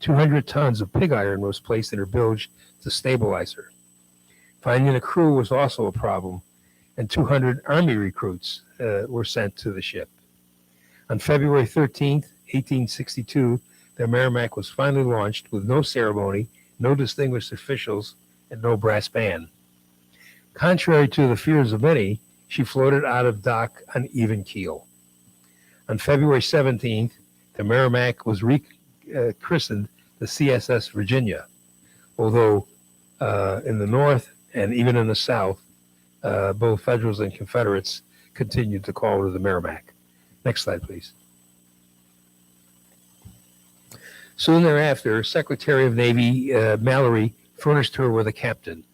200 tons of pig iron was placed in her bilge to stabilize her. Finding a crew was also a problem, and 200 Army recruits were sent to the ship. On February 13th, 1862, the Merrimack was finally launched with no ceremony, no distinguished officials, and no brass band. Contrary to the fears of many, she floated out of dock on even keel. On February 17th, the Merrimack was rechristened the CSS Virginia, although in the North and even in the South, both Federals and Confederates continued to call her the Merrimack. Next slide, please. Soon thereafter, Secretary of Navy Mallory furnished her with a captain.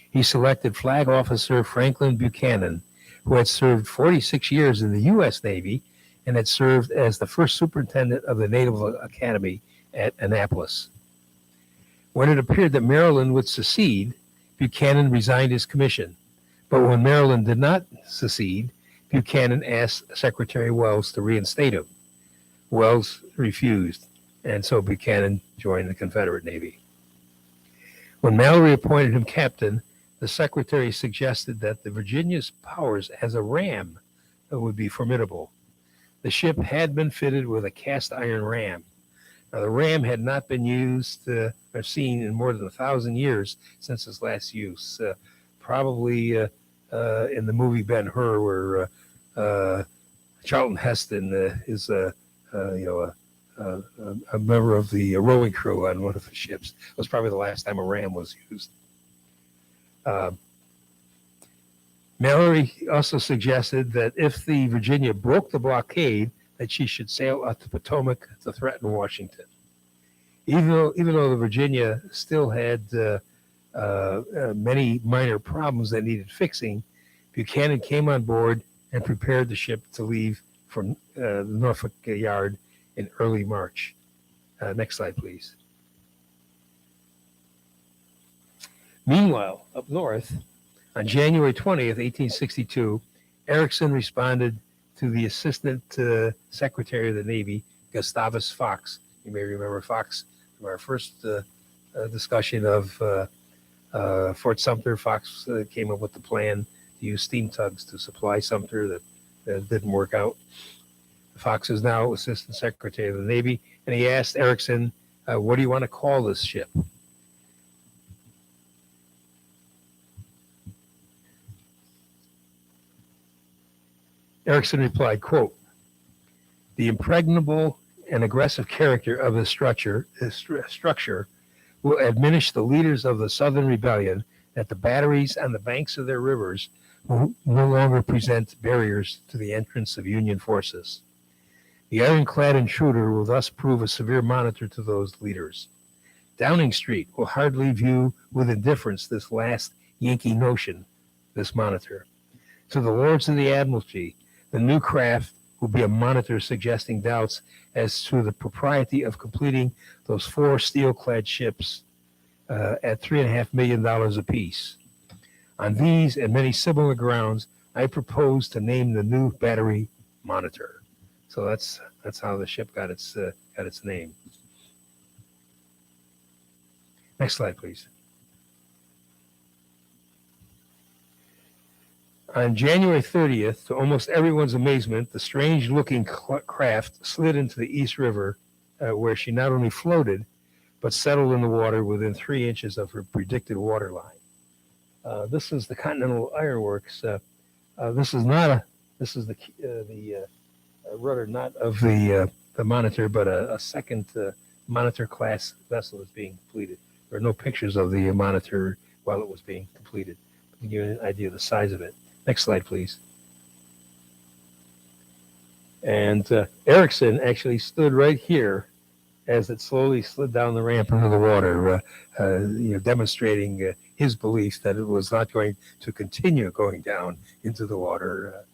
He selected Flag Officer Franklin Buchanan, who had served 46 years in the U.S. Navy and had served as the first superintendent of the Naval Academy at Annapolis. When it appeared that Maryland would secede, Buchanan resigned his commission. But when Maryland did not secede, Buchanan asked Secretary Wells to reinstate him. Wells refused, and so Buchanan joined the Confederate Navy. When Mallory appointed him captain, the secretary suggested that the Virginia's powers as a ram would be formidable. The ship had been fitted with a cast iron ram. Now, the ram had not been used or seen in more than 1,000 years since its last use. Probably in the movie Ben-Hur, where Charlton Heston is a member of the rowing crew on one of the ships. It was probably the last time a ram was used. Mallory also suggested that if the Virginia broke the blockade, that she should sail out to Potomac to threaten Washington. Even though the Virginia still had many minor problems that needed fixing, Buchanan came on board and prepared the ship to leave from the Norfolk Yard in early March. Next slide, please. Meanwhile, up north, on January 20th, 1862, Erickson responded to the Assistant Secretary of the Navy, Gustavus Fox. You may remember Fox from our first discussion of Fort Sumter. Fox came up with the plan to use steam tugs to supply Sumter that didn't work out. Fox is now Assistant Secretary of the Navy, and he asked Erickson, what do you want to call this ship? Erickson replied, quote, the impregnable and aggressive character of this structure will admonish the leaders of the Southern Rebellion that the batteries on the banks of their rivers will no longer present barriers to the entrance of Union forces. The ironclad intruder will thus prove a severe monitor to those leaders. Downing Street will hardly view with indifference this last Yankee notion, this monitor. To the Lords of the Admiralty, the new craft will be a monitor suggesting doubts as to the propriety of completing those 4 steel-clad ships at $3.5 million apiece. On these and many similar grounds, I propose to name the new battery Monitor. So that's how the ship got its name. Next slide, please. On January 30th, to almost everyone's amazement, the strange-looking craft slid into the East River, where she not only floated, but settled in the water within 3 inches of her predicted water line. This is the Continental Iron Works. This is the rudder, not of the Monitor, but a second Monitor-class vessel is being completed. There are no pictures of the Monitor while it was being completed. To give you an idea of the size of it. Next slide, please. And Erickson actually stood right here as it slowly slid down the ramp into the water, demonstrating his belief that it was not going to continue going down into the water.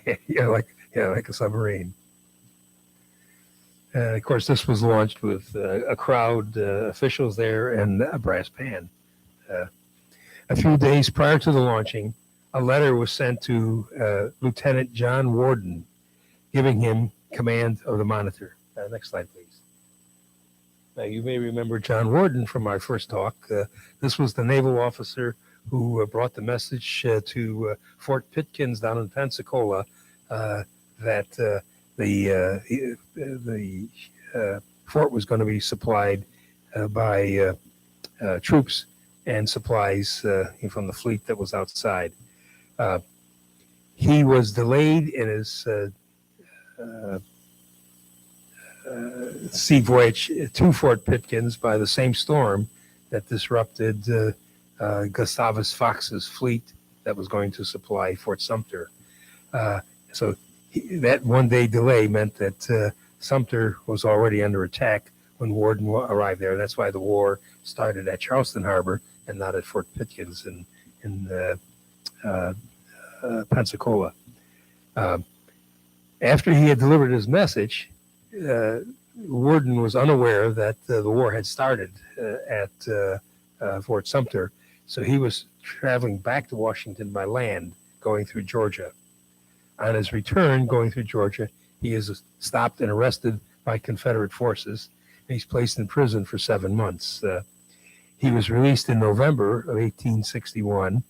Like a submarine. And of course, this was launched with a crowd, officials there, and a brass band. A few days prior to the launching, a letter was sent to Lieutenant John Warden, giving him command of the Monitor. Next slide, please. Now, you may remember John Warden from our first talk. This was the naval officer who brought the message to Fort Pitkins down in Pensacola that the fort was going to be supplied by troops and supplies from the fleet that was outside. He was delayed in his sea voyage to Fort Pitkins by the same storm that disrupted Gustavus Fox's fleet that was going to supply Fort Sumter. So that one-day delay meant that Sumter was already under attack when Warden arrived there. That's why the war started at Charleston Harbor and not at Fort Pitkins in Pensacola. After he had delivered his message, Warden was unaware that the war had started at Fort Sumter, so he was traveling back to Washington by land, going through Georgia. On his return, going through Georgia, he is stopped and arrested by Confederate forces, and he's placed in prison for 7 months. He was released in November of 1861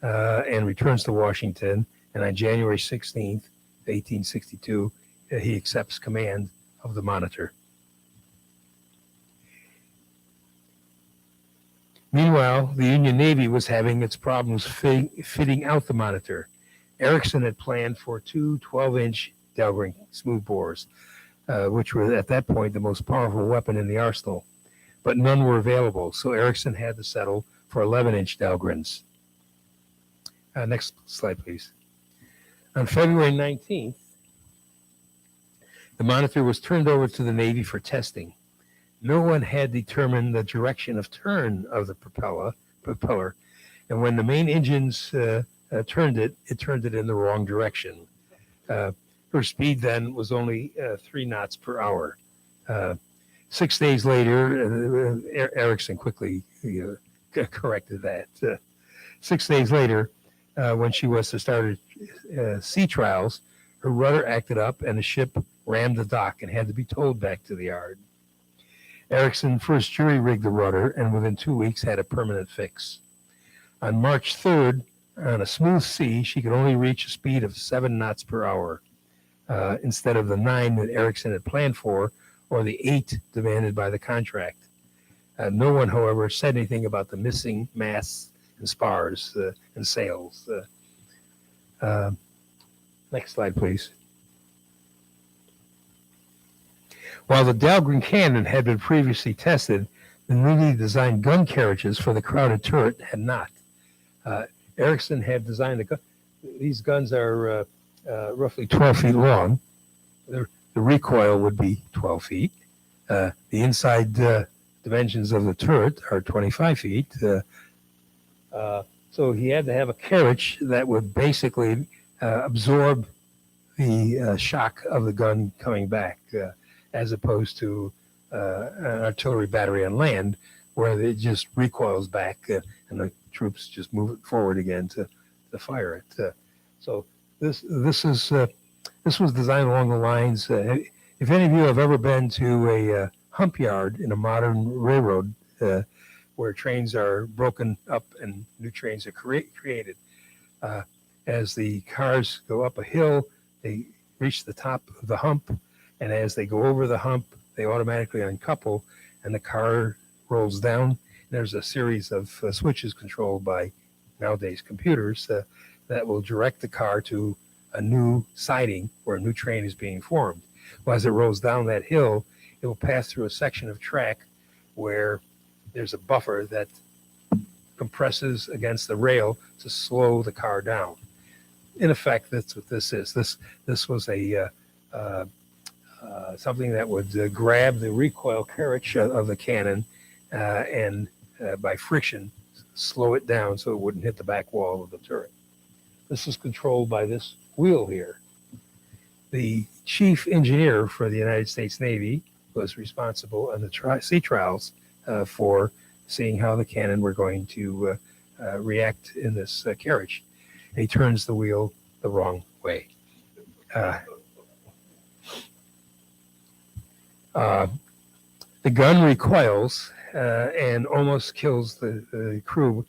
and returns to Washington, and on January 16th, 1862, he accepts command of the Monitor. Meanwhile, the Union Navy was having its problems fitting out the Monitor. Erickson had planned for two 12-inch Dahlgren smoothbores, which were at that point the most powerful weapon in the arsenal, but none were available, so Erickson had to settle for 11-inch Dahlgrens. Next slide, please. On February 19th, the Monitor was turned over to the Navy for testing. No one had determined the direction of turn of the propeller, and when the main engines turned it in the wrong direction. Her speed then was only 3 knots per hour. 6 days later, Erickson quickly corrected that. 6 days later, when she was to start her sea trials, her rudder acted up and the ship rammed the dock and had to be towed back to the yard. Erickson first jury-rigged the rudder and within 2 weeks had a permanent fix. On March 3rd, on a smooth sea, she could only reach a speed of 7 knots per hour instead of the 9 that Erickson had planned for or the 8 demanded by the contract. No one, however, said anything about the missing masts and spars and sails. Next slide, please. While the Dahlgren cannon had been previously tested, the newly designed gun carriages for the crowded turret had not. Erickson had designed the gun. These guns are roughly 12 feet long. The recoil would be 12 feet. The inside dimensions of the turret are 25 feet. So he had to have a carriage that would basically absorb the shock of the gun coming back, as opposed to an artillery battery on land, where it just recoils back and the troops just move it forward again to fire it. So this was designed along the lines. If any of you have ever been to a hump yard in a modern railroad, where trains are broken up and new trains are created, as the cars go up a hill, they reach the top of the hump, and as they go over the hump, they automatically uncouple, and the car rolls down. There's a series of switches controlled by nowadays computers that will direct the car to a new siding where a new train is being formed. Well, as it rolls down that hill, it will pass through a section of track where there's a buffer that compresses against the rail to slow the car down. in effect, that's what this is. This was a something that would grab the recoil carriage of the cannon and by friction slow it down so it wouldn't hit the back wall of the turret. This is controlled by this wheel here. The chief engineer for the United States Navy was responsible in the sea trials for seeing how the cannon were going to react in this carriage. And he turns the wheel the wrong way. The gun recoils and almost kills the crew,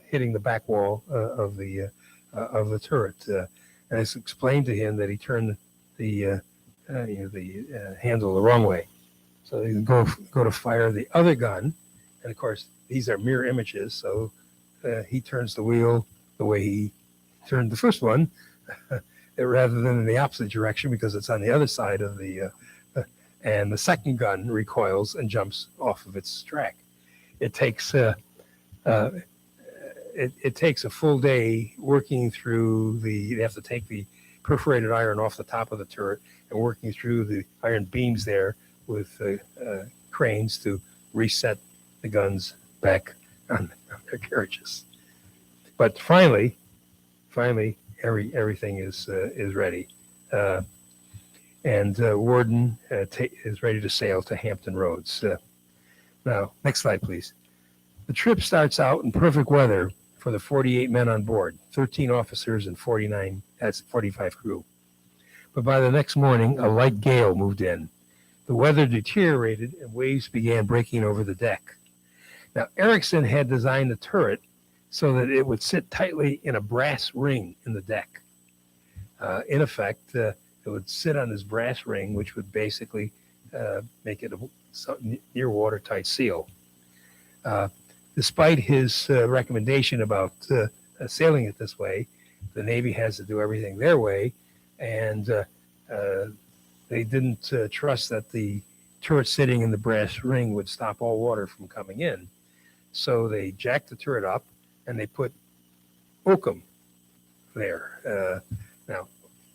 hitting the back wall of the turret. And it's explained to him that he turned the handle the wrong way. So they go to fire the other gun, and of course these are mirror images. So he turns the wheel the way he turned the first one, rather than in the opposite direction because it's on the other side of the. And the second gun recoils and jumps off of its track. It takes it takes a full day working through you have to take the perforated iron off the top of the turret and working through the iron beams there with cranes to reset the guns back on their carriages. But finally, everything is ready. And Worden is ready to sail to Hampton Roads. Now, next slide, please. The trip starts out in perfect weather for the 48 men on board, 13 officers and 45 crew. But by the next morning, a light gale moved in. The weather deteriorated and waves began breaking over the deck. Now, Erickson had designed the turret so that it would sit tightly in a brass ring in the deck. In effect, it would sit on this brass ring, which would basically make it a near watertight seal. Despite his recommendation about sailing it this way, the Navy has to do everything their way, and they didn't trust that the turret sitting in the brass ring would stop all water from coming in. So they jacked the turret up, and they put oakum there. Now,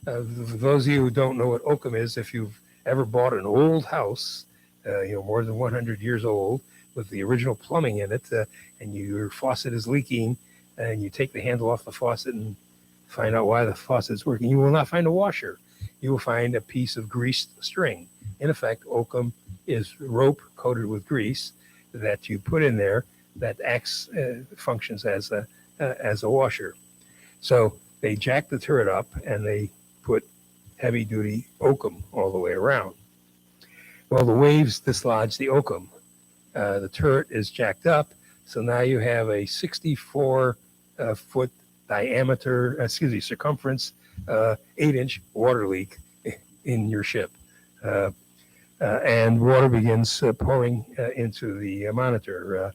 for those of you who don't know what oakum is, if you've ever bought an old house, more than 100 years old, with the original plumbing in it, and your faucet is leaking, and you take the handle off the faucet and find out why the faucet is working, you will not find a washer. You will find a piece of greased string. In effect, oakum is rope coated with grease that you put in there that functions as a washer. So they jacked the turret up and they put heavy-duty oakum all the way around. Well, the waves dislodge the oakum. The turret is jacked up, so now you have a 64-foot circumference, 8-inch water leak in your ship. And water begins pouring into the monitor.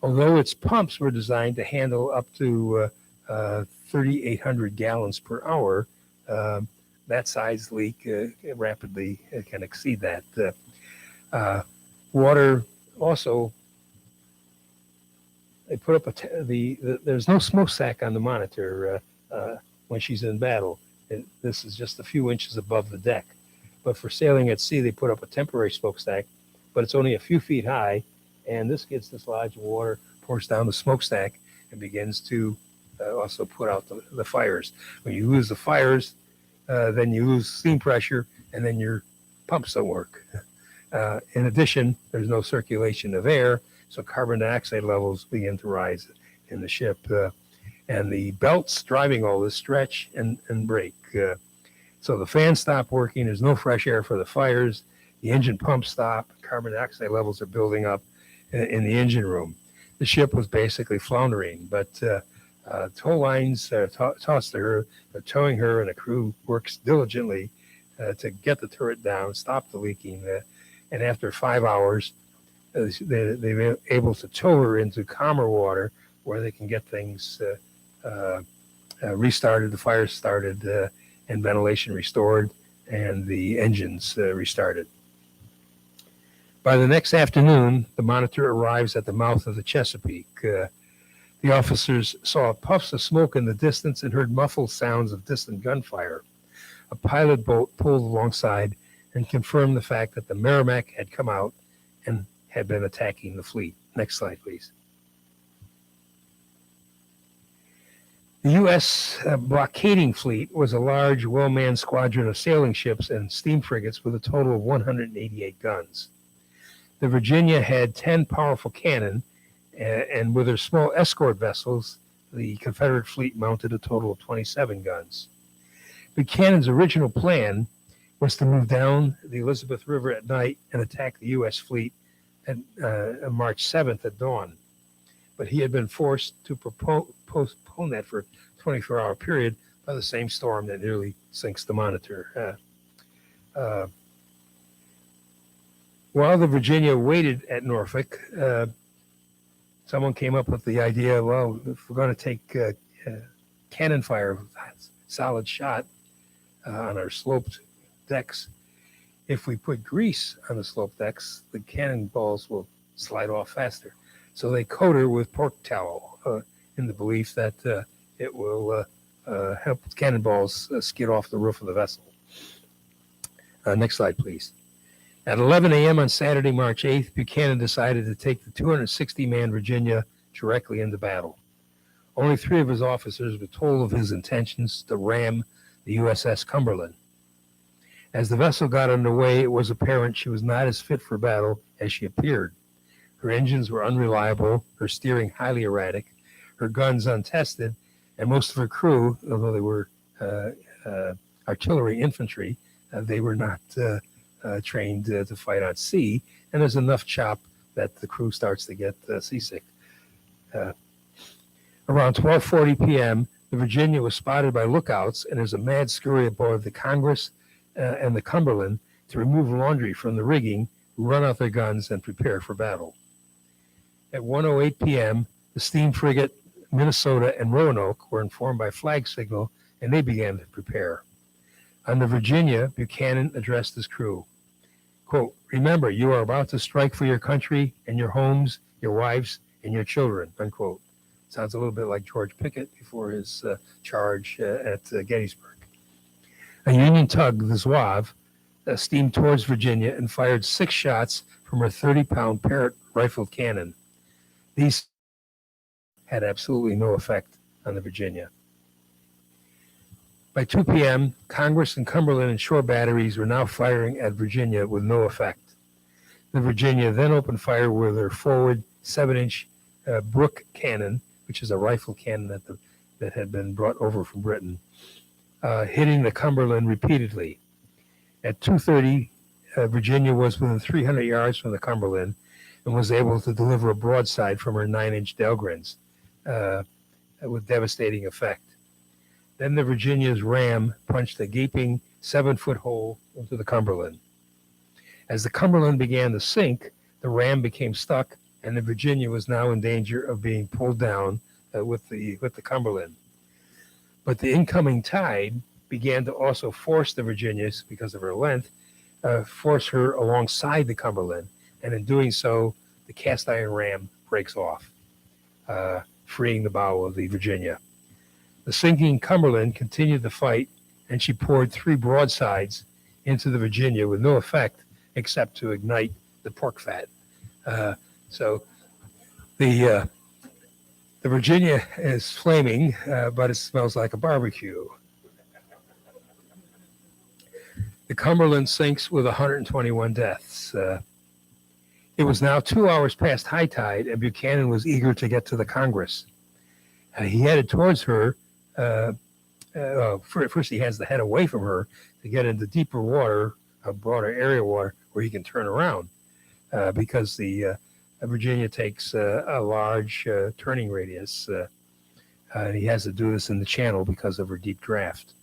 Although its pumps were designed to handle up to 3,800 gallons per hour, that size leak rapidly can exceed that. Water also, they put up there's no smokestack on the monitor when she's in battle. This is just a few inches above the deck. But for sailing at sea, they put up a temporary smokestack, but it's only a few feet high, and this gets dislodged. Water pours down the smokestack and begins to also put out the fires. When you lose the fires, then you lose steam pressure, and then your pumps don't work. In addition, there's no circulation of air, so carbon dioxide levels begin to rise in the ship. And the belts driving all this stretch and break. So the fans stop working. There's no fresh air for the fires. The engine pumps stop. Carbon dioxide levels are building up in the engine room. The ship was basically floundering, but tow lines are tossed to her. They're towing her, and the crew works diligently to get the turret down, stop the leaking. And after 5 hours, they're able to tow her into calmer water where they can get things restarted, the fire started, and ventilation restored, and the engines restarted. By the next afternoon, the monitor arrives at the mouth of the Chesapeake. The officers saw puffs of smoke in the distance and heard muffled sounds of distant gunfire. A pilot boat pulled alongside and confirmed the fact that the Merrimack had come out and had been attacking the fleet. Next slide, please. The U.S. blockading fleet was a large, well-manned squadron of sailing ships and steam frigates with a total of 188 guns. The Virginia had 10 powerful cannon, and with her small escort vessels, the Confederate fleet mounted a total of 27 guns. Buchanan's original plan was to move down the Elizabeth River at night and attack the U.S. fleet on March 7th at dawn. But he had been forced to postpone that for a 24-hour period by the same storm that nearly sinks the Monitor. While the Virginia waited at Norfolk, someone came up with the idea, well, if we're going to take cannon fire, solid shot on our sloped decks, if we put grease on the sloped decks, the cannonballs will slide off faster. So they coat her with pork tallow in the belief that it will help cannonballs skid off the roof of the vessel. Next slide, please. At 11 a.m. on Saturday, March 8th, Buchanan decided to take the 260-man Virginia directly into battle. Only 3 of his officers were told of his intentions to ram the USS Cumberland. As the vessel got underway, it was apparent she was not as fit for battle as she appeared. Her engines were unreliable, her steering highly erratic, her guns untested, and most of her crew, although they were artillery infantry, they were not trained to fight on sea, and there's enough chop that the crew starts to get seasick. Around 12:40 p.m., the Virginia was spotted by lookouts, and there's a mad scurry aboard the Congress and the Cumberland to remove laundry from the rigging, run out their guns, and prepare for battle. At 1:08 p.m., the steam frigate Minnesota and Roanoke were informed by flag signal, and they began to prepare. On the Virginia, Buchanan addressed his crew. Quote, "Remember, you are about to strike for your country and your homes, your wives, and your children," unquote. Sounds a little bit like George Pickett before his charge at Gettysburg. A Union tug, the Zouave, steamed towards Virginia and fired 6 shots from her 30-pound Parrott rifled cannon. These had absolutely no effect on the Virginia. By 2 p.m., Congress and Cumberland and shore batteries were now firing at Virginia with no effect. The Virginia then opened fire with her forward 7-inch Brooke cannon, which is a rifle cannon that had been brought over from Britain, hitting the Cumberland repeatedly. At 2:30, Virginia was within 300 yards from the Cumberland and was able to deliver a broadside from her 9-inch Dahlgrens with devastating effect. Then the Virginia's ram punched a gaping 7-foot hole into the Cumberland. As the Cumberland began to sink, the ram became stuck, and the Virginia was now in danger of being pulled down with the Cumberland. But the incoming tide began to also force the Virginias, because of her length, force her alongside the Cumberland, and in doing so, the cast iron ram breaks off, freeing the bow of the Virginia. The sinking Cumberland continued the fight, and she poured 3 broadsides into the Virginia with no effect except to ignite the pork fat. So the Virginia is flaming, but it smells like a barbecue. The Cumberland sinks with 121 deaths. It was now 2 hours past high tide, and Buchanan was eager to get to the Congress. He headed towards her. First, he has to head away from her to get into deeper water, a broader area water, where he can turn around, because the Virginia takes a large turning radius, and he has to do this in the channel because of her deep draft.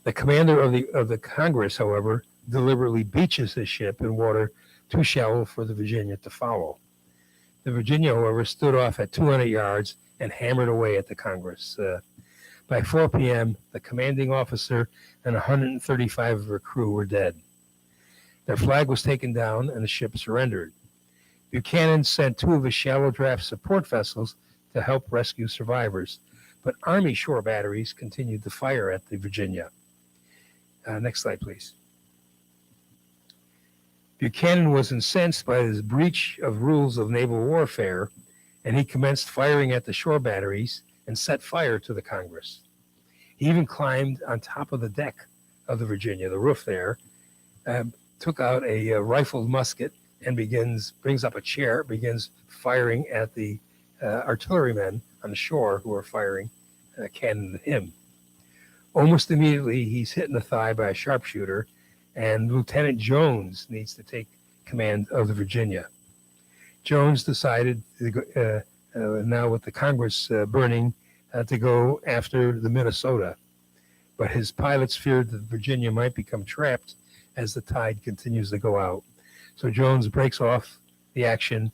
The commander of the Congress, however, deliberately beaches his ship in water too shallow for the Virginia to follow. The Virginia, however, stood off at 200 yards and hammered away at the Congress. By 4 p.m., the commanding officer and 135 of her crew were dead. Their flag was taken down and the ship surrendered. Buchanan sent 2 of his shallow draft support vessels to help rescue survivors, but Army shore batteries continued to fire at the Virginia. Next slide, please. Buchanan was incensed by this breach of rules of naval warfare, and he commenced firing at the shore batteries and set fire to the Congress. He even climbed on top of the deck of the Virginia, the roof there, took out a rifled musket and brings up a chair, begins firing at the artillerymen on the shore who are firing cannon at him. Almost immediately, he's hit in the thigh by a sharpshooter, and Lieutenant Jones needs to take command of the Virginia. Jones decided, now with the Congress burning, to go after the Minnesota, but his pilots feared that Virginia might become trapped as the tide continues to go out. So Jones breaks off the action,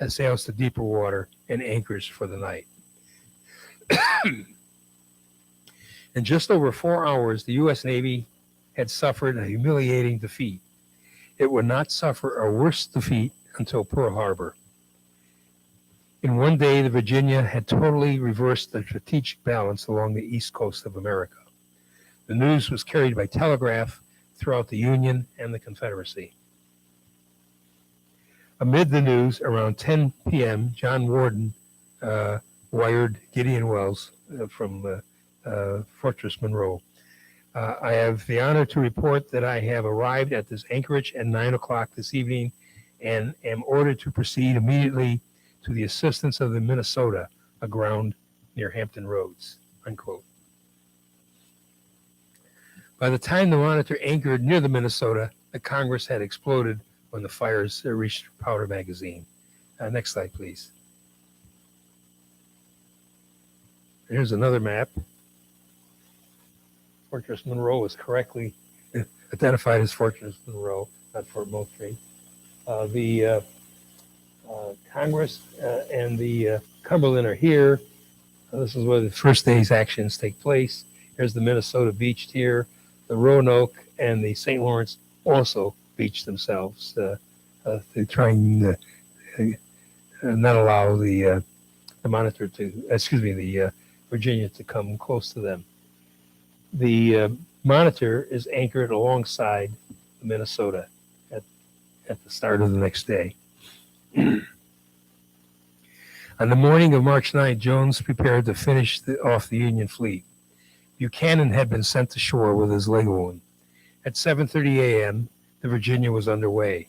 sails to deeper water, and anchors for the night. In just over 4 hours, the U.S. Navy had suffered a humiliating defeat. It would not suffer a worse defeat until Pearl Harbor. In one day, the Virginia had totally reversed the strategic balance along the east coast of America. The news was carried by telegraph throughout the Union and the Confederacy. Amid the news, around 10 p.m., John Worden wired Gideon Wells from Fortress Monroe. I have the honor to report that I have arrived at this anchorage at 9 o'clock this evening and am ordered to proceed immediately to the assistance of the Minnesota aground near Hampton Roads, unquote. By the time the Monitor anchored near the Minnesota, the Congress had exploded when the fires reached powder magazine. Next slide, please. Here's another map. Fortress Monroe is correctly identified as Fortress Monroe, not Fort Moultrie. The Congress and the Cumberland are here. This is where the first day's actions take place. Here's the Minnesota beached here. The Roanoke and the St. Lawrence also beached themselves to try and not allow the Monitor the Virginia to come close to them. The Monitor is anchored alongside the Minnesota at the start of the next day. On the morning of March 9th, Jones prepared to finish off the Union fleet. Buchanan had been sent to shore with his leg wound. At 7:30 a.m., the Virginia was underway.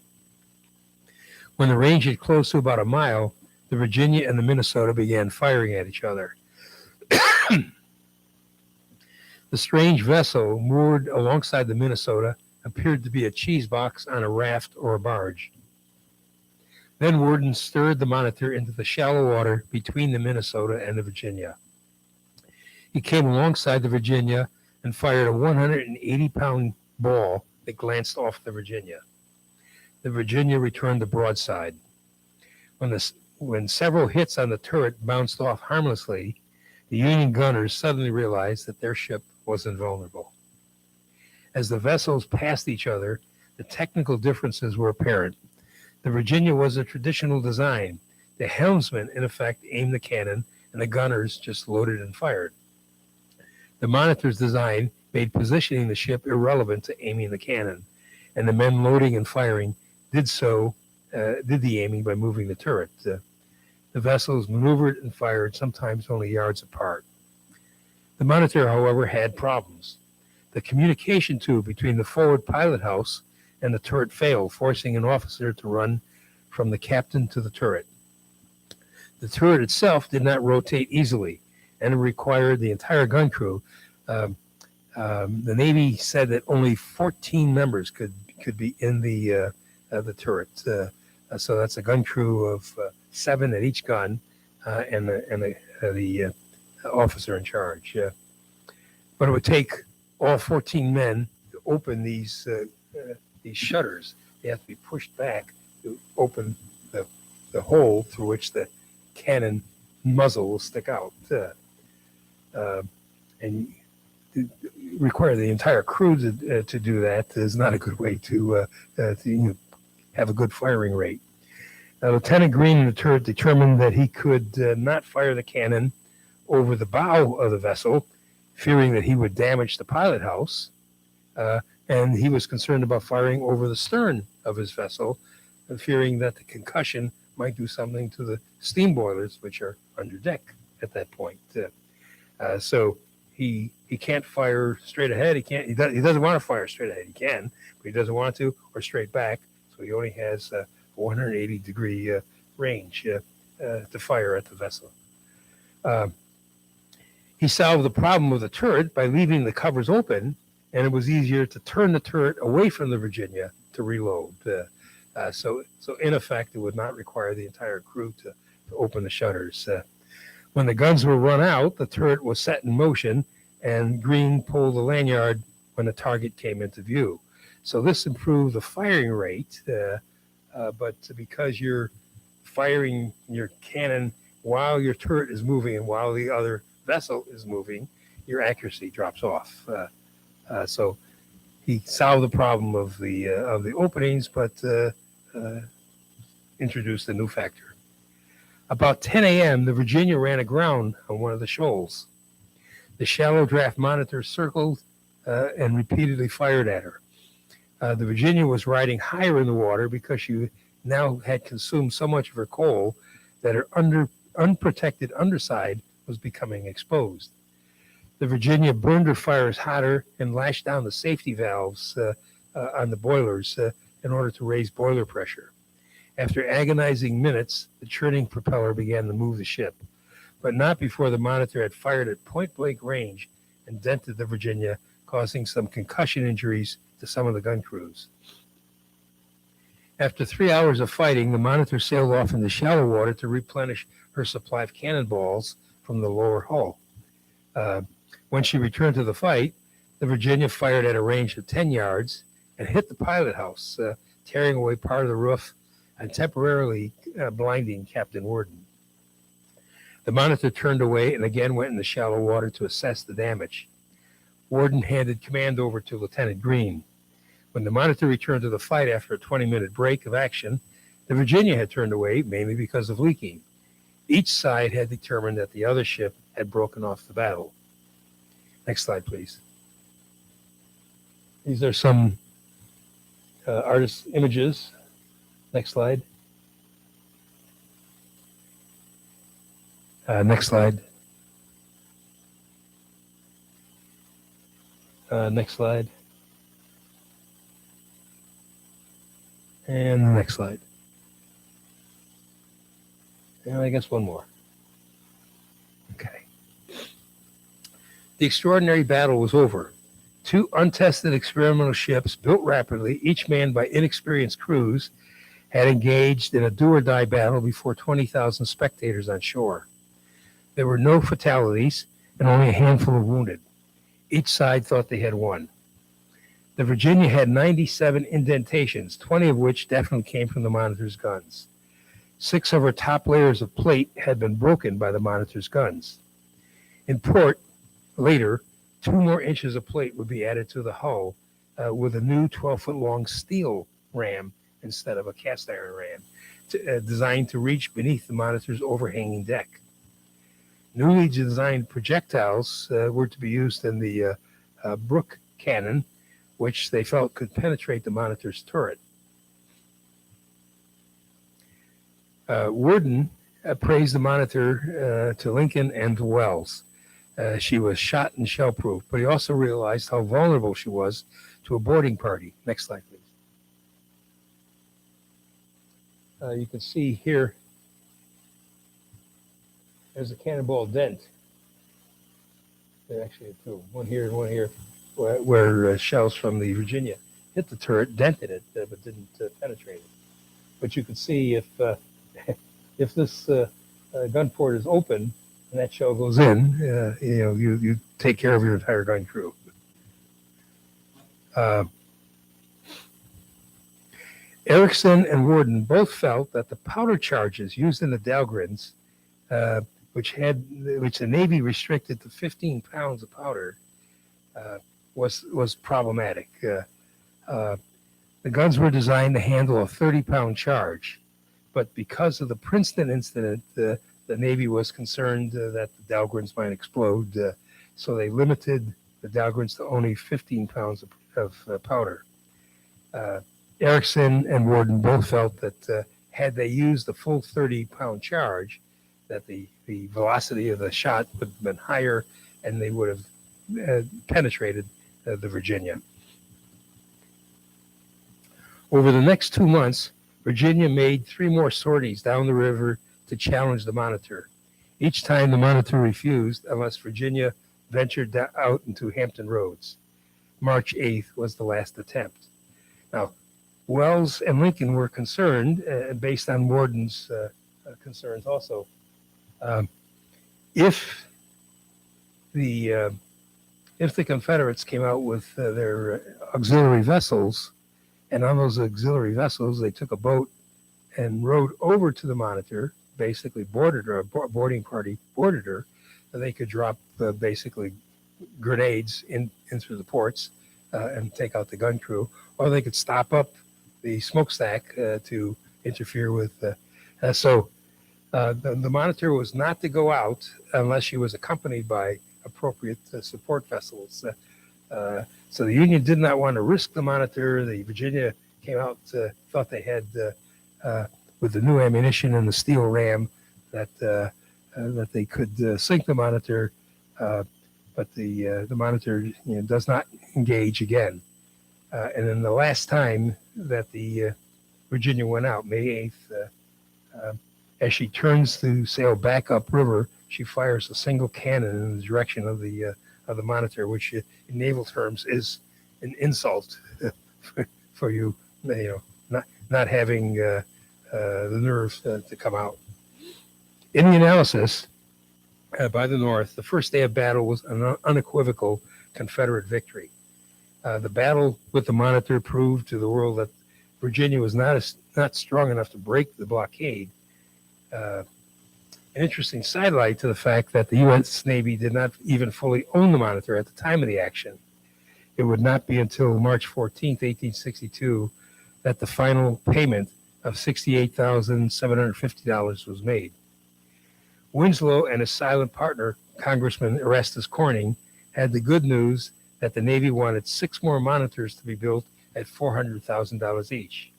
When the range had closed to about a mile, the Virginia and the Minnesota began firing at each other. The strange vessel moored alongside the Minnesota appeared to be a cheese box on a raft or a barge. Then Worden stirred the Monitor into the shallow water between the Minnesota and the Virginia. He came alongside the Virginia and fired a 180-pound ball that glanced off the Virginia. The Virginia returned the broadside. When several hits on the turret bounced off harmlessly, the Union gunners suddenly realized that their ship was invulnerable. As the vessels passed each other, the technical differences were apparent. The Virginia was a traditional design. The helmsman, in effect, aimed the cannon, and the gunners just loaded and fired. The Monitor's design made positioning the ship irrelevant to aiming the cannon, and the men loading and firing did the aiming by moving the turret. The vessels maneuvered and fired, sometimes only yards apart. The Monitor, however, had problems. The communication tube between the forward pilot house and the turret failed, forcing an officer to run from the captain to the turret. The turret itself did not rotate easily, and it required the entire gun crew. The Navy said that only 14 members could be in the turret. So that's a gun crew of 7 at each gun, and the officer in charge. But it would take all 14 men to open these shutters. They have to be pushed back to open the hole through which the cannon muzzle will stick out. And require the entire crew to do that is not a good way to have a good firing rate. Lieutenant Green in the turret determined that he could not fire the cannon over the bow of the vessel, fearing that he would damage the pilot house. And he was concerned about firing over the stern of his vessel, fearing that the concussion might do something to the steam boilers, which are under deck at that point. So he can't fire straight ahead. He doesn't want to fire straight ahead. He can, but he doesn't want to, or straight back. So he only has a 180-degree range to fire at the vessel. He solved the problem of the turret by leaving the covers open, and it was easier to turn the turret away from the Virginia to reload. So in effect, it would not require the entire crew to open the shutters. When the guns were run out, the turret was set in motion, and Green pulled the lanyard when the target came into view. So this improved the firing rate, but because you're firing your cannon while your turret is moving and while the other vessel is moving, your accuracy drops off. So he solved the problem of the openings, but introduced a new factor. About 10 a.m., the Virginia ran aground on one of the shoals. The shallow draft monitor circled and repeatedly fired at her. The Virginia was riding higher in the water because she now had consumed so much of her coal that her unprotected underside was becoming exposed. The Virginia burned her fires hotter and lashed down the safety valves on the boilers in order to raise boiler pressure. After agonizing minutes, the churning propeller began to move the ship, but not before the monitor had fired at point-blank range and dented the Virginia, causing some concussion injuries to some of the gun crews. After 3 hours of fighting, the monitor sailed off into shallow water to replenish her supply of cannonballs from the lower hull. When she returned to the fight, the Virginia fired at a range of 10 yards and hit the pilot house, tearing away part of the roof and temporarily blinding Captain Worden. The monitor turned away and again went in the shallow water to assess the damage. Worden handed command over to Lieutenant Green. When the monitor returned to the fight after a 20-minute break of action, the Virginia had turned away, mainly because of leaking. Each side had determined that the other ship had broken off the battle. Next slide, please. These are some artist images. Next slide. Next slide. Next slide. And the next slide. And I guess one more. Okay. The extraordinary battle was over. Two untested experimental ships built rapidly, each manned by inexperienced crews, had engaged in a do-or-die battle before 20,000 spectators on shore. There were no fatalities and only a handful of wounded. Each side thought they had won. The Virginia had 97 indentations, 20 of which definitely came from the monitor's guns. 6 of her top layers of plate had been broken by the monitor's guns. In port, later, 2 more inches of plate would be added to the hull with a new 12-foot-long steel ram instead of a cast iron ram, designed to reach beneath the monitor's overhanging deck. Newly designed projectiles were to be used in the Brooke cannon, which they felt could penetrate the monitor's turret. Worden praised the monitor to Lincoln and to Wells. She was shot and shell-proof, but he also realized how vulnerable she was to a boarding party. Next slide, please. You can see here, there's a cannonball dent. There actually are 2, one here and one here, where shells from the Virginia hit the turret, dented it, but didn't penetrate it. But you can see if this gun port is open and that shell goes in, you take care of your entire gun crew. Erickson and Worden both felt that the powder charges used in the Dahlgrens, which the Navy restricted to 15 pounds of powder, was problematic. The guns were designed to handle a 30-pound charge, but because of the Princeton incident, the Navy was concerned that the Dahlgrens might explode, so they limited the Dahlgrens to only 15 pounds of powder. Erickson and Worden both felt that had they used the full 30-pound charge, that the velocity of the shot would have been higher and they would have penetrated the Virginia. Over the next 2 months, Virginia made 3 more sorties down the river to challenge the Monitor. Each time the Monitor refused unless Virginia ventured out into Hampton Roads. March 8th was the last attempt. Now, Wells and Lincoln were concerned, based on Worden's concerns also. If the Confederates came out with their auxiliary vessels, and on those auxiliary vessels they took a boat and rowed over to the Monitor, basically boarded her, a boarding party boarded her, so they could drop basically grenades in through the ports and take out the gun crew, or they could stop up the smokestack to interfere with. So the Monitor was not to go out unless she was accompanied by appropriate support vessels. So the Union did not want to risk the Monitor. The Virginia came out, thought they had, with the new ammunition and the steel ram, that they could sink the Monitor, but the Monitor does not engage again. And then the last time that the Virginia went out, May 8th, as she turns to sail back upriver, she fires a single cannon in the direction of the Monitor, which in naval terms is an insult for you, not having the nerve to come out. In the analysis by the North, the first day of battle was an unequivocal Confederate victory. The battle with the Monitor proved to the world that Virginia was not strong enough to break the blockade. An interesting sidelight to the fact that the U.S. Navy did not even fully own the Monitor at the time of the action. It would not be until March 14, 1862, that the final payment of $68,750 was made. Winslow and his silent partner, Congressman Erastus Corning, had the good news that the Navy wanted 6 more Monitors to be built at $400,000 each.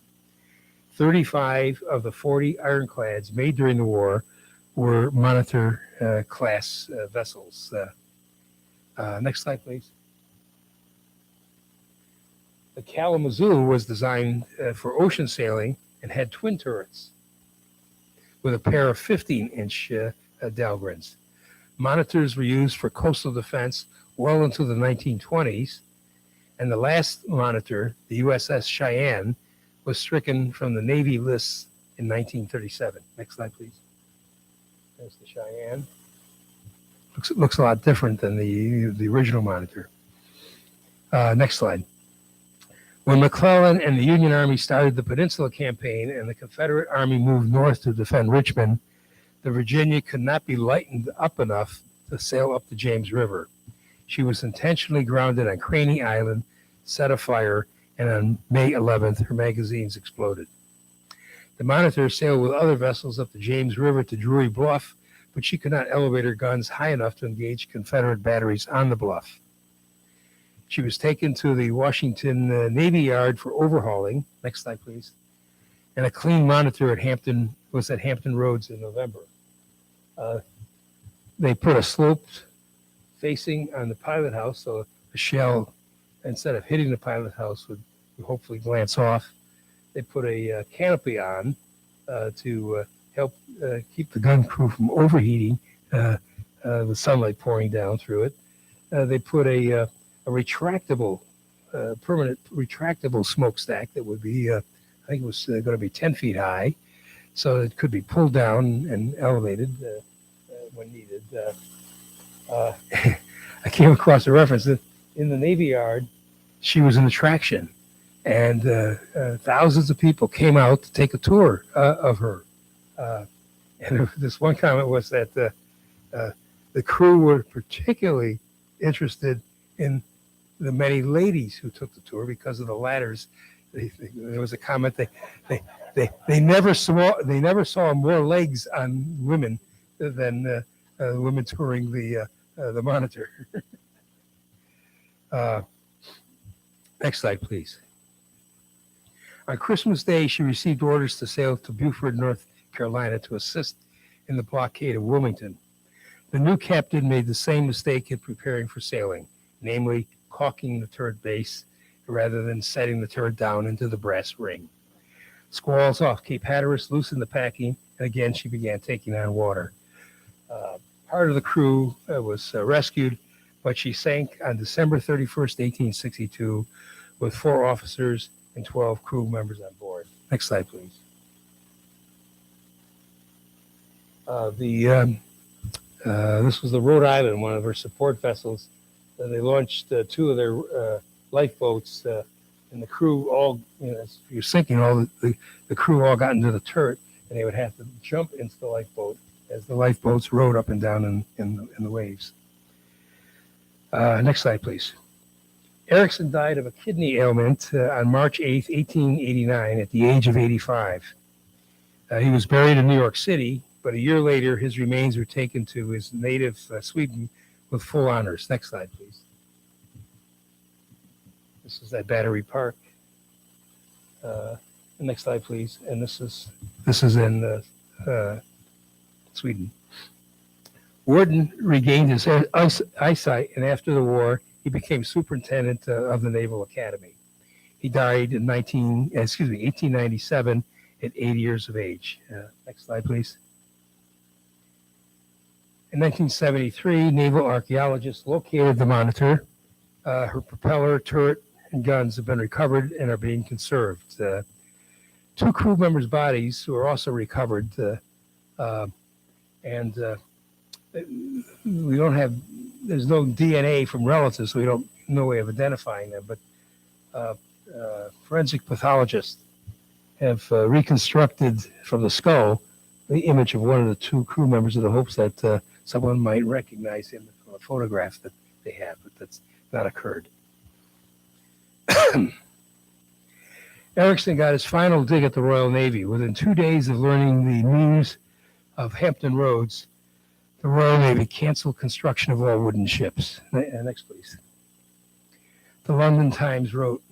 35 of the 40 ironclads made during the war were Monitor class vessels. Next slide, please. The Kalamazoo was designed for ocean sailing and had twin turrets with a pair of 15-inch Dahlgrens. Monitors were used for coastal defense well into the 1920s, and the last Monitor, the USS Cheyenne, was stricken from the Navy lists in 1937. Next slide, please. There's the Cheyenne. Looks a lot different than the original Monitor. Next slide. When McClellan and the Union Army started the Peninsula Campaign and the Confederate Army moved north to defend Richmond, the Virginia could not be lightened up enough to sail up the James River. She was intentionally grounded on Craney Island, set afire, and on May 11th, her magazines exploded. The Monitor sailed with other vessels up the James River to Drury Bluff, but she could not elevate her guns high enough to engage Confederate batteries on the bluff. She was taken to the Washington Navy Yard for overhauling. Next slide, please. And a clean Monitor was at Hampton Roads in November. They put a sloped facing on the pilot house, so the shell, instead of hitting the pilot house, would hopefully glance off. They put a canopy on to help keep the gun crew from overheating with sunlight pouring down through it. They put a retractable, permanent retractable smokestack that would be, I think it was going to be 10 feet high, so it could be pulled down and elevated when needed. I came across a reference that in the Navy Yard, she was an attraction, and thousands of people came out to take a tour of her. And this one comment was that the crew were particularly interested in the many ladies who took the tour because of the ladders There was a comment they never saw more legs on women than women touring the Monitor. Next slide, please. On Christmas Day, she received orders to sail to Beaufort, North Carolina, to assist in the blockade of Wilmington. The new captain made the same mistake in preparing for sailing, namely caulking the turret base rather than setting the turret down into the brass ring. Squalls off Cape Hatteras loosened the packing, and again she began taking on water. Part of the crew was rescued, but she sank on December 31st, 1862, with 4 officers and 12 crew members on board. Next slide, please. This was the Rhode Island, one of her support vessels. They launched 2 of their lifeboats, and the crew all, as you're sinking, all the crew all got into the turret, and they would have to jump into the lifeboat as the lifeboats rode up and down in the waves. Next slide, please. Erickson died of a kidney ailment on March 8th, 1889, at the age of 85. He was buried in New York City, but a year later, his remains were taken to his native Sweden with full honors. Next slide, please. This is at Battery Park. Next slide, please. And this is in Sweden. Worden regained his eyesight, and after the war, he became superintendent of the Naval Academy. He died in 1897 at 80 years of age. Next slide, please. In 1973, naval archaeologists located the Monitor. Her propeller, turret, and guns have been recovered and are being conserved. 2 crew members' bodies were also recovered, and we don't have, there's no DNA from relatives, so we don't no way of identifying them, but forensic pathologists have reconstructed from the skull the image of one of the 2 crew members in the hopes that someone might recognize him from a photograph that they have, but that's not occurred. Erickson got his final dig at the Royal Navy. Within 2 days of learning the news of Hampton Roads, the Royal Navy canceled construction of all wooden ships. Next, please. The London Times wrote,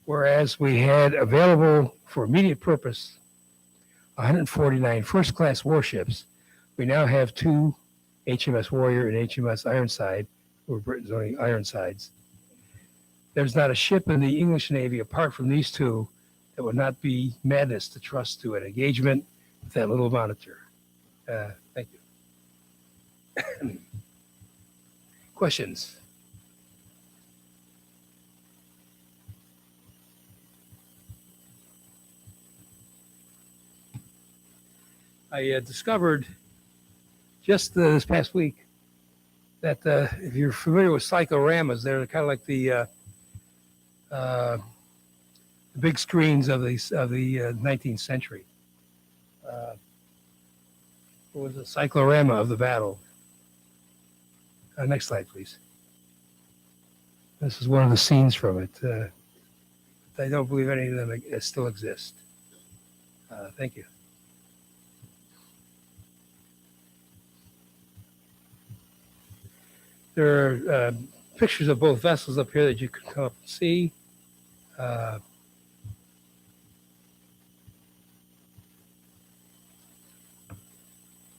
whereas we had available for immediate purpose 149 first-class warships, we now have 2 HMS Warrior and HMS Ironside, who are Britain's only Ironsides. There's not a ship in the English Navy apart from these 2 that would not be madness to trust to an engagement with that little Monitor. Thank you. Questions? I discovered just this past week that if you're familiar with cycloramas, they're kind of like the big screens of the 19th century. It was a cyclorama of the battle. Next slide, please. This is one of the scenes from it. I don't believe any of them still exist. Thank you. There are pictures of both vessels up here that you can come up and see.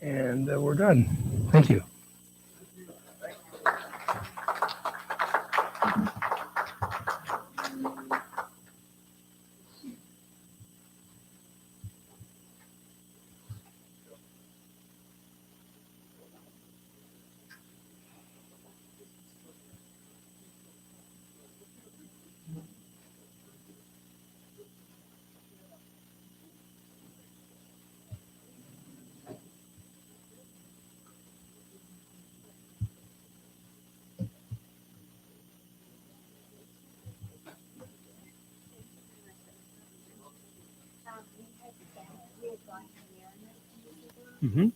And we're done. Thank you. Mm-hmm.